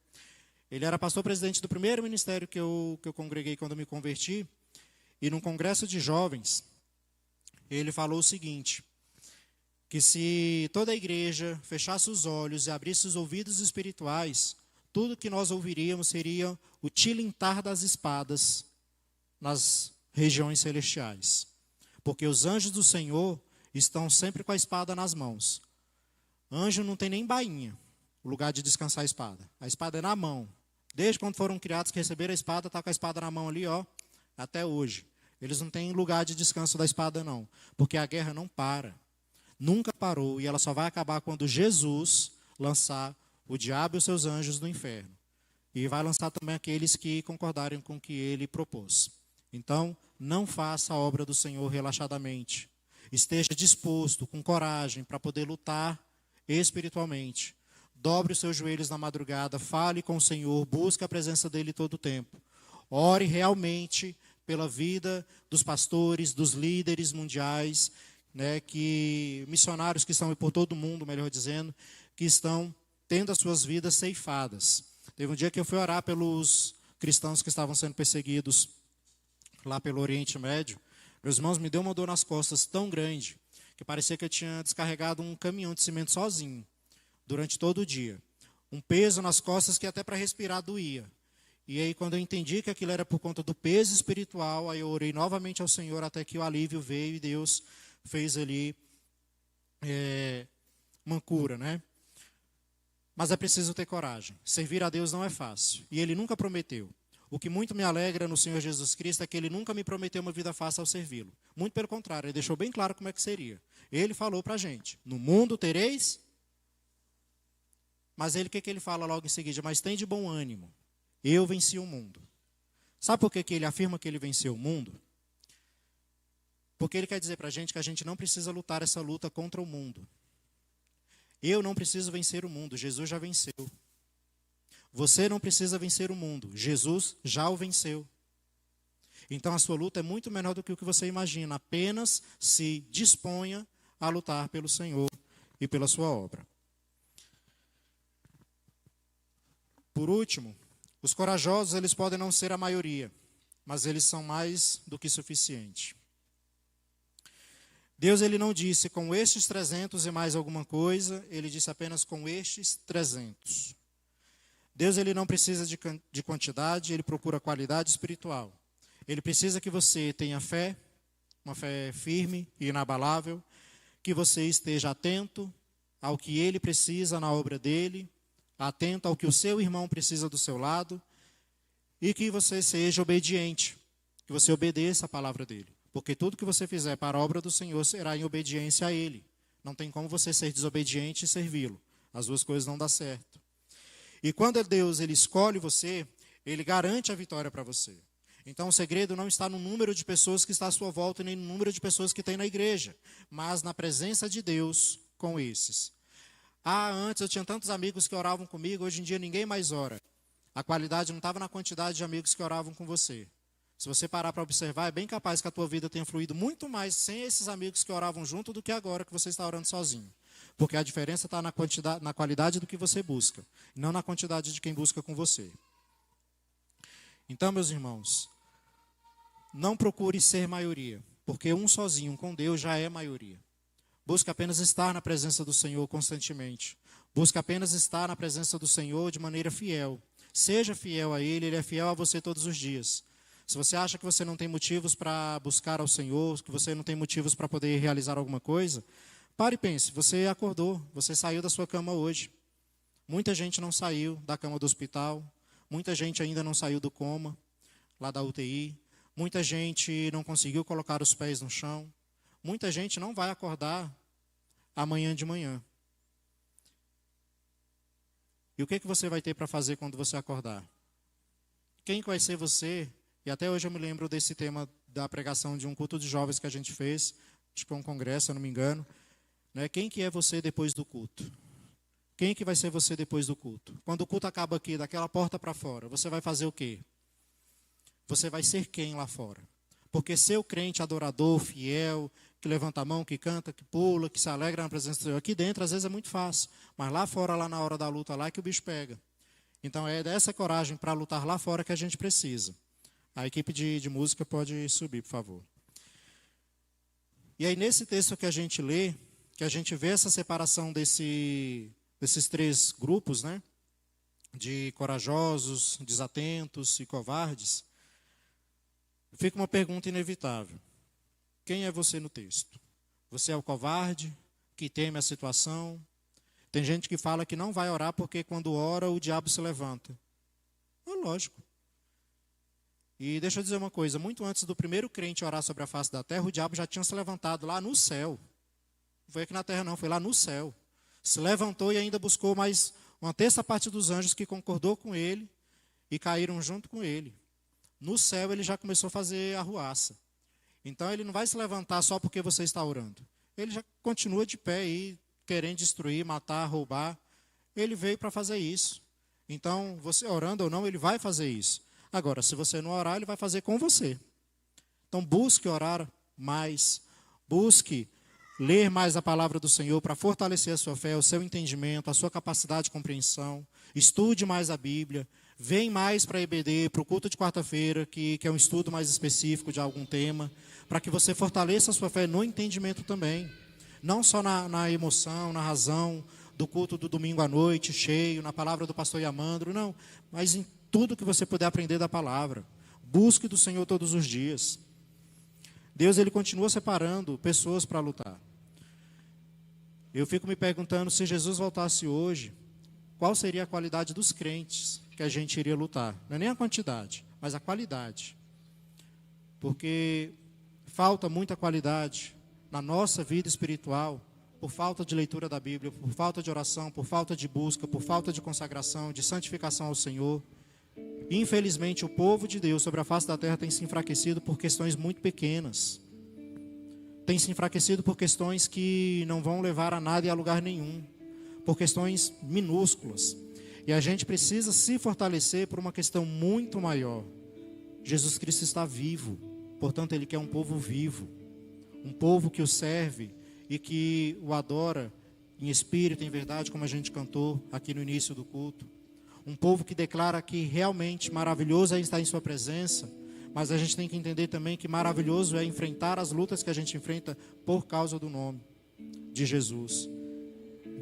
Ele era pastor presidente do primeiro ministério que eu congreguei quando eu me converti. E num congresso de jovens, ele falou o seguinte, que se toda a igreja fechasse os olhos e abrisse os ouvidos espirituais, tudo que nós ouviríamos seria o tilintar das espadas nas regiões celestiais. Porque os anjos do Senhor estão sempre com a espada nas mãos. Anjo não tem nem bainha, o lugar de descansar a espada. A espada é na mão. Desde quando foram criados que receberam a espada, está com a espada na mão ali, ó, até hoje. Eles não têm lugar de descanso da espada, não. Porque a guerra não para. Nunca parou. E ela só vai acabar quando Jesus lançar o diabo e os seus anjos no inferno. E vai lançar também aqueles que concordarem com o que ele propôs. Então, não faça a obra do Senhor relaxadamente. Esteja disposto, com coragem, para poder lutar espiritualmente. Dobre os seus joelhos na madrugada, fale com o Senhor, busque a presença dele todo o tempo. Ore realmente pela vida dos pastores, dos líderes mundiais, né, missionários que estão por todo o mundo, melhor dizendo, que estão tendo as suas vidas ceifadas. Teve um dia que eu fui orar pelos cristãos que estavam sendo perseguidos lá pelo Oriente Médio. Meus irmãos, me deu uma dor nas costas tão grande que parecia que eu tinha descarregado um caminhão de cimento sozinho durante todo o dia. Um peso nas costas que até para respirar doía. E aí, quando eu entendi que aquilo era por conta do peso espiritual, aí eu orei novamente ao Senhor até que o alívio veio e Deus fez ali uma cura, né? Mas é preciso ter coragem. Servir a Deus não é fácil. E Ele nunca prometeu. O que muito me alegra no Senhor Jesus Cristo é que Ele nunca me prometeu uma vida fácil ao servi-lo. Muito pelo contrário, Ele deixou bem claro como é que seria. Ele falou para a gente, no mundo tereis... Mas Ele, o que Ele fala logo em seguida? Mas tem de bom ânimo. Eu venci o mundo. Sabe por que Ele afirma que Ele venceu o mundo? Porque Ele quer dizer para a gente que a gente não precisa lutar essa luta contra o mundo. Eu não preciso vencer o mundo, Jesus já venceu. Você não precisa vencer o mundo, Jesus já o venceu. Então a sua luta é muito menor do que o que você imagina. Apenas se disponha a lutar pelo Senhor e pela sua obra. Por último, os corajosos, eles podem não ser a maioria, mas eles são mais do que suficiente. Deus, ele não disse com estes 300 e mais alguma coisa, ele disse apenas com estes 300. Deus, ele não precisa de quantidade, ele procura qualidade espiritual. Ele precisa que você tenha fé, uma fé firme e inabalável, que você esteja atento ao que ele precisa na obra dele, atento ao que o seu irmão precisa do seu lado, e que você seja obediente, que você obedeça a palavra dele. Porque tudo que você fizer para a obra do Senhor será em obediência a ele. Não tem como você ser desobediente e servi-lo. As duas coisas não dão certo. E quando Deus ele escolhe você, ele garante a vitória para você. Então o segredo não está no número de pessoas que está à sua volta, nem no número de pessoas que tem na igreja, mas na presença de Deus com esses. Antes eu tinha tantos amigos que oravam comigo, hoje em dia ninguém mais ora. A qualidade não estava na quantidade de amigos que oravam com você. Se você parar para observar, é bem capaz que a tua vida tenha fluído muito mais sem esses amigos que oravam junto do que agora que você está orando sozinho. Porque a diferença está na qualidade do que você busca, não na quantidade de quem busca com você. Então, meus irmãos, não procure ser maioria, porque um sozinho com Deus já é maioria. Busque apenas estar na presença do Senhor constantemente. Busque apenas estar na presença do Senhor de maneira fiel. Seja fiel a Ele, Ele é fiel a você todos os dias. Se você acha que você não tem motivos para buscar ao Senhor, que você não tem motivos para poder realizar alguma coisa, pare e pense, você acordou, você saiu da sua cama hoje. Muita gente não saiu da cama do hospital, muita gente ainda não saiu do coma, lá da UTI, muita gente não conseguiu colocar os pés no chão, muita gente não vai acordar amanhã de manhã. E o que você vai ter para fazer quando você acordar? Quem vai ser você? E até hoje eu me lembro desse tema da pregação de um culto de jovens que a gente fez, acho que foi um congresso, se eu não me engano. Né? Quem que é você depois do culto? Quem que vai ser você depois do culto? Quando o culto acaba aqui, daquela porta para fora, você vai fazer o quê? Você vai ser quem lá fora? Porque ser o crente adorador, fiel, que levanta a mão, que canta, que pula, que se alegra na presença de Deus. Aqui dentro, às vezes, é muito fácil. Mas lá fora, lá na hora da luta, lá é que o bicho pega. Então, é dessa coragem para lutar lá fora que a gente precisa. A equipe de música pode subir, por favor. E aí, nesse texto que a gente lê, que a gente vê essa separação desses três grupos, né? De corajosos, desatentos e covardes, fica uma pergunta inevitável. Quem é você no texto? Você é o covarde, que teme a situação? Tem gente que fala que não vai orar porque quando ora o diabo se levanta. É lógico. E deixa eu dizer uma coisa, muito antes do primeiro crente orar sobre a face da terra, o diabo já tinha se levantado lá no céu. Não foi aqui na terra não, foi lá no céu. Se levantou e ainda buscou mais uma terça parte dos anjos que concordou com ele e caíram junto com ele. No céu ele já começou a fazer arruaça. Então ele não vai se levantar só porque você está orando. Ele já continua de pé aí, querendo destruir, matar, roubar. Ele veio para fazer isso. Então, você orando ou não, ele vai fazer isso. Agora, se você não orar, ele vai fazer com você. Então, busque orar mais. Busque ler mais a palavra do Senhor para fortalecer a sua fé, o seu entendimento, a sua capacidade de compreensão. Estude mais a Bíblia. Vem mais para a EBD, para o culto de quarta-feira, que é um estudo mais específico de algum tema, para que você fortaleça a sua fé no entendimento também. Não só na emoção, na razão do culto do domingo à noite, cheio, na palavra do pastor Yamandro, não. Mas em tudo que você puder aprender da palavra. Busque do Senhor todos os dias. Deus, ele continua separando pessoas para lutar. Eu fico me perguntando, se Jesus voltasse hoje, qual seria a qualidade dos crentes que a gente iria lutar? Não é nem a quantidade, mas a qualidade. Porque falta muita qualidade na nossa vida espiritual, por falta de leitura da Bíblia, por falta de oração, por falta de busca, por falta de consagração, de santificação ao Senhor. Infelizmente, o povo de Deus sobre a face da terra tem se enfraquecido por questões muito pequenas. Tem se enfraquecido por questões que não vão levar a nada e a lugar nenhum. Por questões minúsculas. E a gente precisa se fortalecer por uma questão muito maior. Jesus Cristo está vivo. Portanto, Ele quer um povo vivo. Um povo que o serve e que o adora em espírito, em verdade, como a gente cantou aqui no início do culto. Um povo que declara que realmente maravilhoso é estar em sua presença, mas a gente tem que entender também que maravilhoso é enfrentar as lutas que a gente enfrenta por causa do nome de Jesus.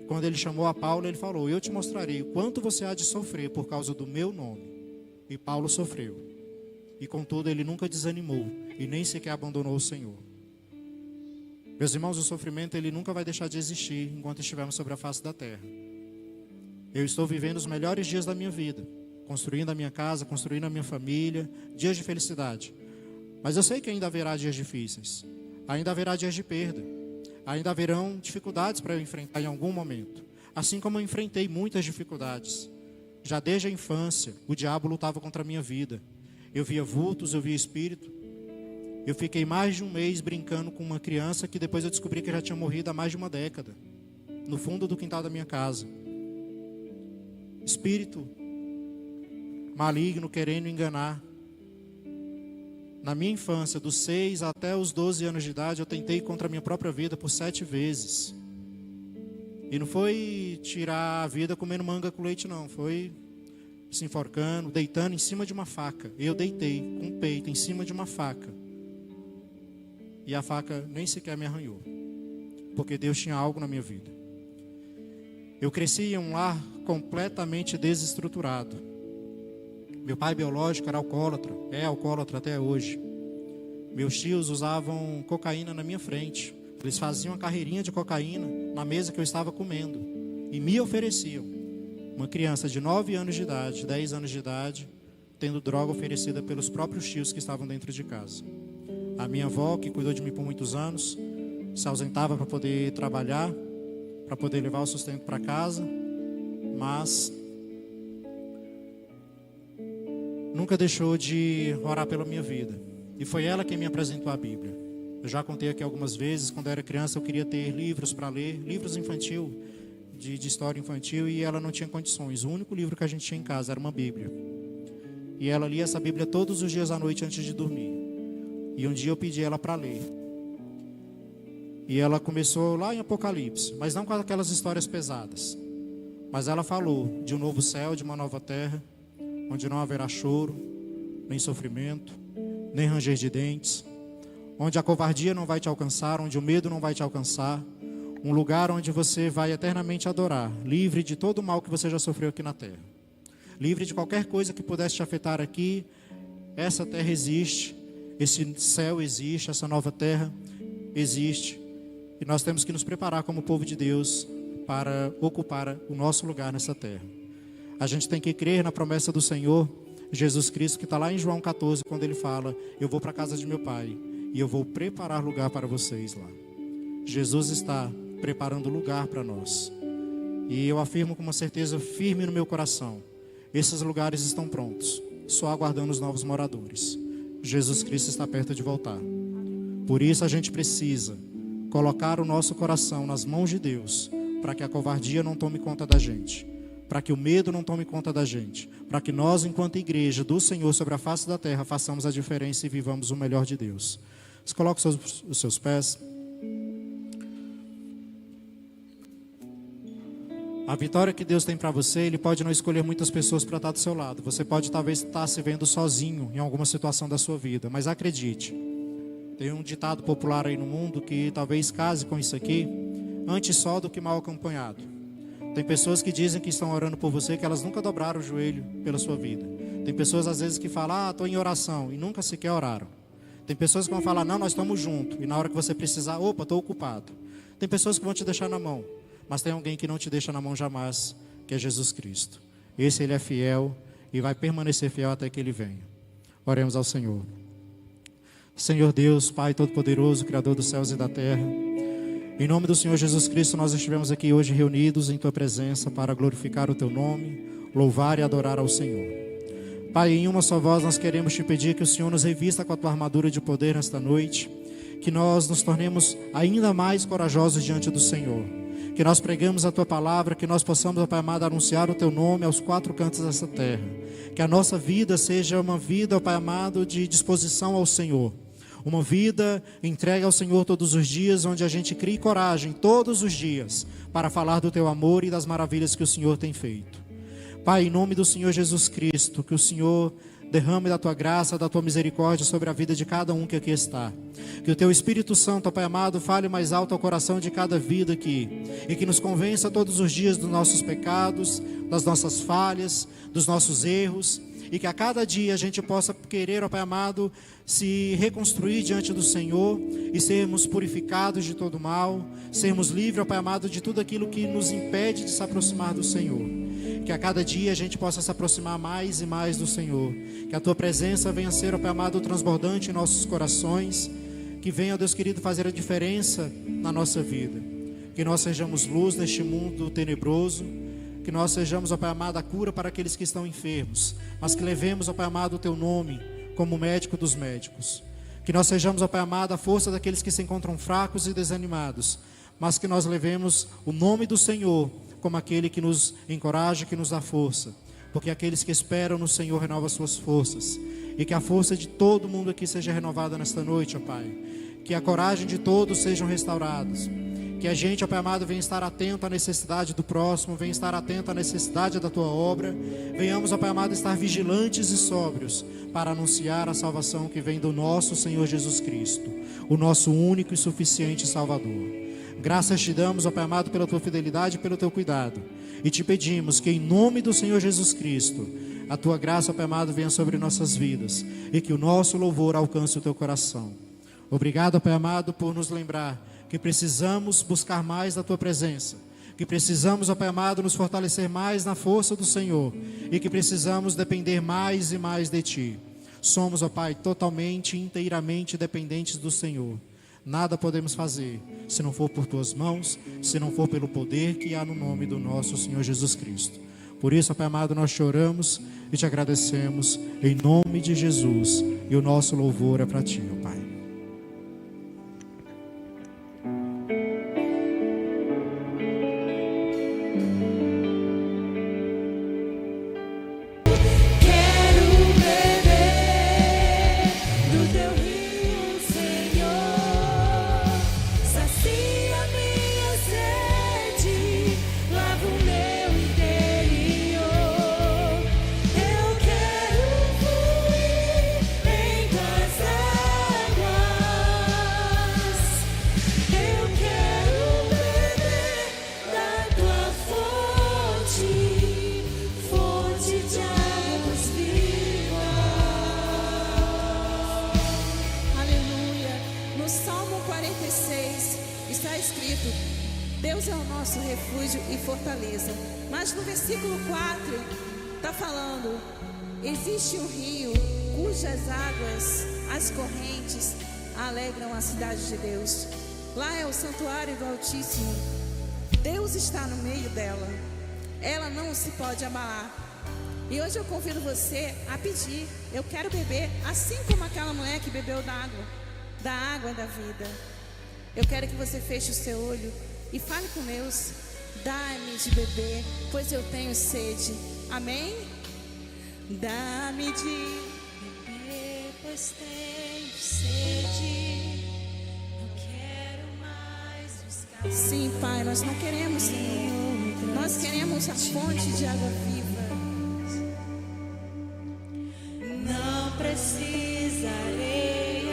Quando ele chamou a Paulo, ele falou: eu te mostrarei o quanto você há de sofrer por causa do meu nome. E Paulo sofreu. E contudo, ele nunca desanimou e nem sequer abandonou o Senhor. Meus irmãos, o sofrimento ele nunca vai deixar de existir enquanto estivermos sobre a face da terra. Eu estou vivendo os melhores dias da minha vida, construindo a minha casa, construindo a minha família, dias de felicidade. Mas eu sei que ainda haverá dias difíceis, ainda haverá dias de perda, ainda haverão dificuldades para eu enfrentar em algum momento. Assim como eu enfrentei muitas dificuldades. Já desde a infância, o diabo lutava contra a minha vida. Eu via vultos, eu via espírito. Eu fiquei mais de um mês brincando com uma criança que depois eu descobri que já tinha morrido há mais de uma década, no fundo do quintal da minha casa. Espírito maligno querendo enganar. Na minha infância, dos 6 até os 12 anos de idade, eu tentei contra a minha própria vida por 7 vezes. E não foi tirar a vida comendo manga com leite, não. Foi se enforcando, deitando em cima de uma faca. Eu deitei com o peito em cima de uma faca. E a faca nem sequer me arranhou. Porque Deus tinha algo na minha vida. Eu cresci em um lar completamente desestruturado. Meu pai biológico era alcoólatra, é alcoólatra até hoje. Meus tios usavam cocaína na minha frente. Eles faziam uma carreirinha de cocaína na mesa que eu estava comendo. E me ofereciam. Uma criança de 9 anos de idade, 10 anos de idade, tendo droga oferecida pelos próprios tios que estavam dentro de casa. A minha avó, que cuidou de mim por muitos anos, se ausentava para poder trabalhar. para poder levar o sustento para casa, mas nunca deixou de orar pela minha vida. E foi ela quem me apresentou a Bíblia. Eu já contei aqui algumas vezes, quando eu era criança eu queria ter livros para ler, livros infantil, de história infantil, e ela não tinha condições. O único livro que a gente tinha em casa era uma Bíblia. E ela lia essa Bíblia todos os dias à noite antes de dormir. E um dia eu pedi ela para ler. E ela começou lá em Apocalipse, mas não com aquelas histórias pesadas. Mas ela falou de um novo céu, de uma nova terra, onde não haverá choro, nem sofrimento, nem ranger de dentes, onde a covardia não vai te alcançar, onde o medo não vai te alcançar, um lugar onde você vai eternamente adorar, livre de todo o mal que você já sofreu aqui na terra, livre de qualquer coisa que pudesse te afetar aqui. Essa terra existe, esse céu existe, essa nova terra existe, e nós temos que nos preparar como povo de Deus para ocupar o nosso lugar nessa terra. A gente tem que crer na promessa do Senhor Jesus Cristo, que está lá em João 14, quando ele fala: eu vou para a casa de meu pai e eu vou preparar lugar para vocês lá. Jesus está preparando lugar para nós, e eu afirmo com uma certeza firme no meu coração: esses lugares estão prontos, só aguardando os novos moradores. Jesus Cristo está perto de voltar. Por isso a gente precisa colocar o nosso coração nas mãos de Deus, para que a covardia não tome conta da gente, para que o medo não tome conta da gente, para que nós, enquanto igreja do Senhor sobre a face da terra, façamos a diferença e vivamos o melhor de Deus. Você coloca os seus pés. A vitória que Deus tem para você, Ele pode não escolher muitas pessoas para estar do seu lado. Você pode talvez estar se vendo sozinho em alguma situação da sua vida, mas acredite, tem um ditado popular aí no mundo que talvez case com isso aqui: antes só do que mal acompanhado. Tem pessoas que dizem que estão orando por você, que elas nunca dobraram o joelho pela sua vida. Tem pessoas às vezes que falam: estou em oração, e nunca sequer oraram. Tem pessoas que vão falar: não, nós estamos juntos, e na hora que você precisar, opa, estou ocupado. Tem pessoas que vão te deixar na mão, mas tem alguém que não te deixa na mão jamais, que é Jesus Cristo. Esse Ele é fiel e vai permanecer fiel até que Ele venha. Oremos ao Senhor. Senhor Deus, Pai Todo-Poderoso, Criador dos céus e da terra, em nome do Senhor Jesus Cristo, nós estivemos aqui hoje reunidos em Tua presença para glorificar o Teu nome, louvar e adorar ao Senhor. Pai, em uma só voz nós queremos Te pedir que o Senhor nos revista com a Tua armadura de poder nesta noite, que nós nos tornemos ainda mais corajosos diante do Senhor, que nós pregamos a Tua palavra, que nós possamos, ó Pai amado, anunciar o Teu nome aos quatro cantos dessa terra, que a nossa vida seja uma vida, ó Pai amado, de disposição ao Senhor, uma vida entregue ao Senhor todos os dias, onde a gente crie coragem todos os dias para falar do Teu amor e das maravilhas que o Senhor tem feito. Pai, em nome do Senhor Jesus Cristo, que o Senhor derrame da Tua graça, da Tua misericórdia sobre a vida de cada um que aqui está. Que o Teu Espírito Santo, ó Pai amado, fale mais alto ao coração de cada vida aqui, e que nos convença todos os dias dos nossos pecados, das nossas falhas, dos nossos erros, e que a cada dia a gente possa querer, ó Pai amado, se reconstruir diante do Senhor e sermos purificados de todo mal, sermos livres, ó Pai amado, de tudo aquilo que nos impede de se aproximar do Senhor. Que a cada dia a gente possa se aproximar mais e mais do Senhor, que a Tua presença venha ser, ó Pai amado, transbordante em nossos corações, que venha, ó Deus querido, fazer a diferença na nossa vida, que nós sejamos luz neste mundo tenebroso, que nós sejamos, ó Pai amado, a cura para aqueles que estão enfermos, mas que levemos, ó Pai amado, o Teu nome como médico dos médicos, que nós sejamos, ó Pai amado, a força daqueles que se encontram fracos e desanimados, mas que nós levemos o nome do Senhor como aquele que nos encoraja, que nos dá força, porque aqueles que esperam no Senhor renovam suas forças, e que a força de todo mundo aqui seja renovada nesta noite, ó Pai, que a coragem de todos sejam restaurados, que a gente, ó Pai amado, venha estar atento à necessidade do próximo, venha estar atento à necessidade da Tua obra, venhamos, ó Pai amado, estar vigilantes e sóbrios para anunciar a salvação que vem do nosso Senhor Jesus Cristo, o nosso único e suficiente Salvador. Graças Te damos, ó Pai amado, pela Tua fidelidade e pelo Teu cuidado, e Te pedimos que em nome do Senhor Jesus Cristo, a Tua graça, ó Pai amado, venha sobre nossas vidas, e que o nosso louvor alcance o Teu coração. Obrigado, ó Pai amado, por nos lembrar que precisamos buscar mais da Tua presença, que precisamos, ó Pai amado, nos fortalecer mais na força do Senhor, e que precisamos depender mais e mais de Ti. Somos, ó Pai, totalmente, inteiramente dependentes do Senhor. Nada podemos fazer se não for por tuas mãos, se não for pelo poder que há no nome do nosso Senhor Jesus Cristo. Por isso, Pai amado, nós te oramos e te agradecemos em nome de Jesus, e o nosso louvor é para ti, ó Pai. Deus é o nosso refúgio e fortaleza. Mas no versículo 4 está falando: existe um rio cujas águas, as correntes, alegram a cidade de Deus. Lá é o santuário do Altíssimo. Deus está no meio dela. Ela não se pode abalar. E hoje eu convido você a pedir: eu quero beber assim como aquela mulher que bebeu da água da vida. Eu quero que você feche o seu olho e fale com Deus: dá-me de beber, pois eu tenho sede. Amém? Dá-me de beber, pois tenho sede. Não quero mais buscar. Sim, Pai, nós não queremos, Senhor. Nós queremos a fonte de água viva. Não precisarei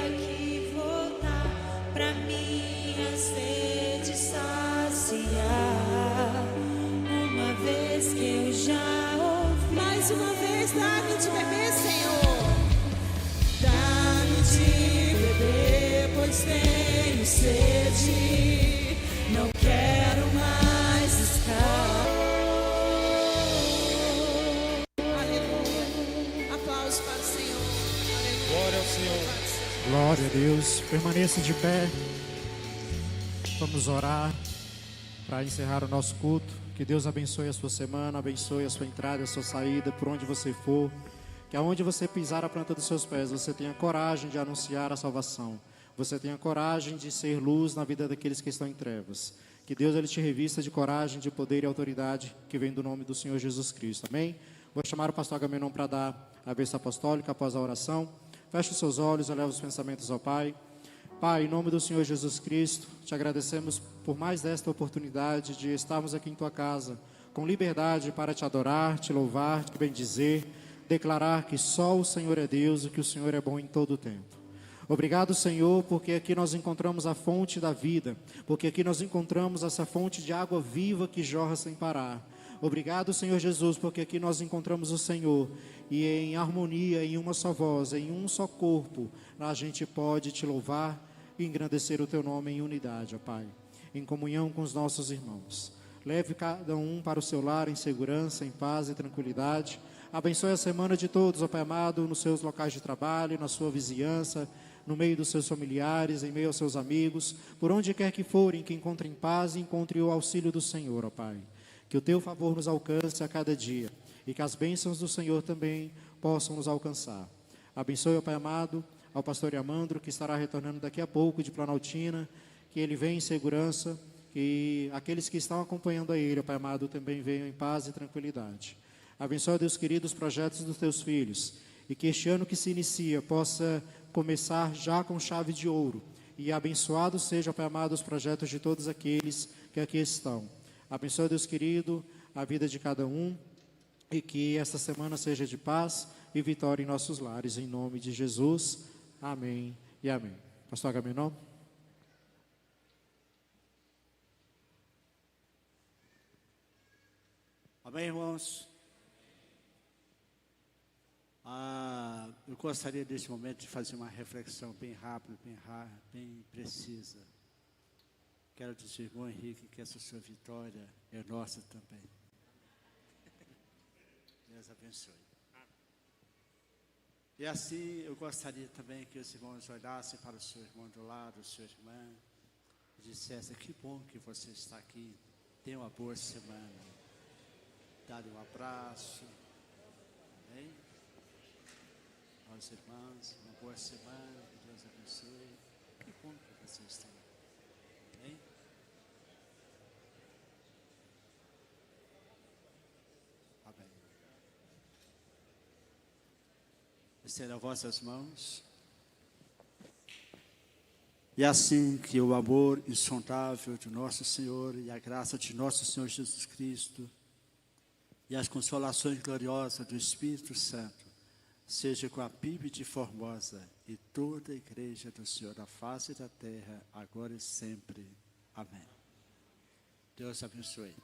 aqui voltar pra minha sede saciar, uma vez que eu já ouvi. Mais uma vez, dá-me de beber, Senhor. Dá-me de beber, pois tenho sede. Não quero mais estar. Aleluia. Aplausos para o Senhor. Aleluia. Glória ao Senhor. Glória a Deus. Permaneça de pé. Vamos orar para encerrar o nosso culto. Que Deus abençoe a sua semana, abençoe a sua entrada, a sua saída, por onde você for. Que aonde você pisar a planta dos seus pés, você tenha coragem de anunciar a salvação. Você tenha coragem de ser luz na vida daqueles que estão em trevas. Que Deus ele te revista de coragem, de poder e autoridade que vem do nome do Senhor Jesus Cristo. Amém? Vou chamar o pastor Agamenon para dar a bênção apostólica após a oração. Feche os seus olhos, eleva os pensamentos ao Pai. Pai, em nome do Senhor Jesus Cristo, te agradecemos por mais esta oportunidade de estarmos aqui em tua casa, com liberdade para te adorar, te louvar, te bendizer, declarar que só o Senhor é Deus e que o Senhor é bom em todo o tempo. Obrigado, Senhor, porque aqui nós encontramos a fonte da vida, porque aqui nós encontramos essa fonte de água viva que jorra sem parar. Obrigado, Senhor Jesus, porque aqui nós encontramos o Senhor e em harmonia, em uma só voz, em um só corpo, a gente pode te louvar e engrandecer o teu nome em unidade, ó Pai, em comunhão com os nossos irmãos. Leve cada um para o seu lar em segurança, em paz e tranquilidade. Abençoe a semana de todos, ó Pai amado, nos seus locais de trabalho, na sua vizinhança, no meio dos seus familiares, em meio aos seus amigos, por onde quer que forem, que encontrem paz e encontrem o auxílio do Senhor, ó Pai. Que o teu favor nos alcance a cada dia e que as bênçãos do Senhor também possam nos alcançar. Abençoe, ó Pai amado, ao pastor Amandro, que estará retornando daqui a pouco de Planaltina, que ele venha em segurança, que aqueles que estão acompanhando a ele, ó Pai amado, também venham em paz e tranquilidade. Abençoe, Deus querido, os projetos dos teus filhos, e que este ano que se inicia possa começar já com chave de ouro, e abençoado seja, Pai amado, os projetos de todos aqueles que aqui estão. Abençoe, Deus querido, a vida de cada um, e que esta semana seja de paz e vitória em nossos lares, em nome de Jesus. Amém e amém. Pastor Agamenon. Amém, irmãos? Eu gostaria neste momento de fazer uma reflexão bem rápida, bem precisa. Quero dizer, irmão Henrique, que essa sua vitória é nossa também. Deus abençoe. E assim, eu gostaria também que os irmãos olhassem para o seu irmão do lado, sua irmã, dissesse: que bom que você está aqui, tenha uma boa semana. Dá-lhe um abraço. Amém? Aos irmãos, uma boa semana, que Deus abençoe. Que bom que você está aqui. Amém? Amém. Estenda vossas mãos. E assim que o amor insondável de nosso Senhor e a graça de nosso Senhor Jesus Cristo e as consolações gloriosas do Espírito Santo seja com a PIB de Formosa e toda a igreja do Senhor da face da terra, agora e sempre. Amém. Deus abençoe.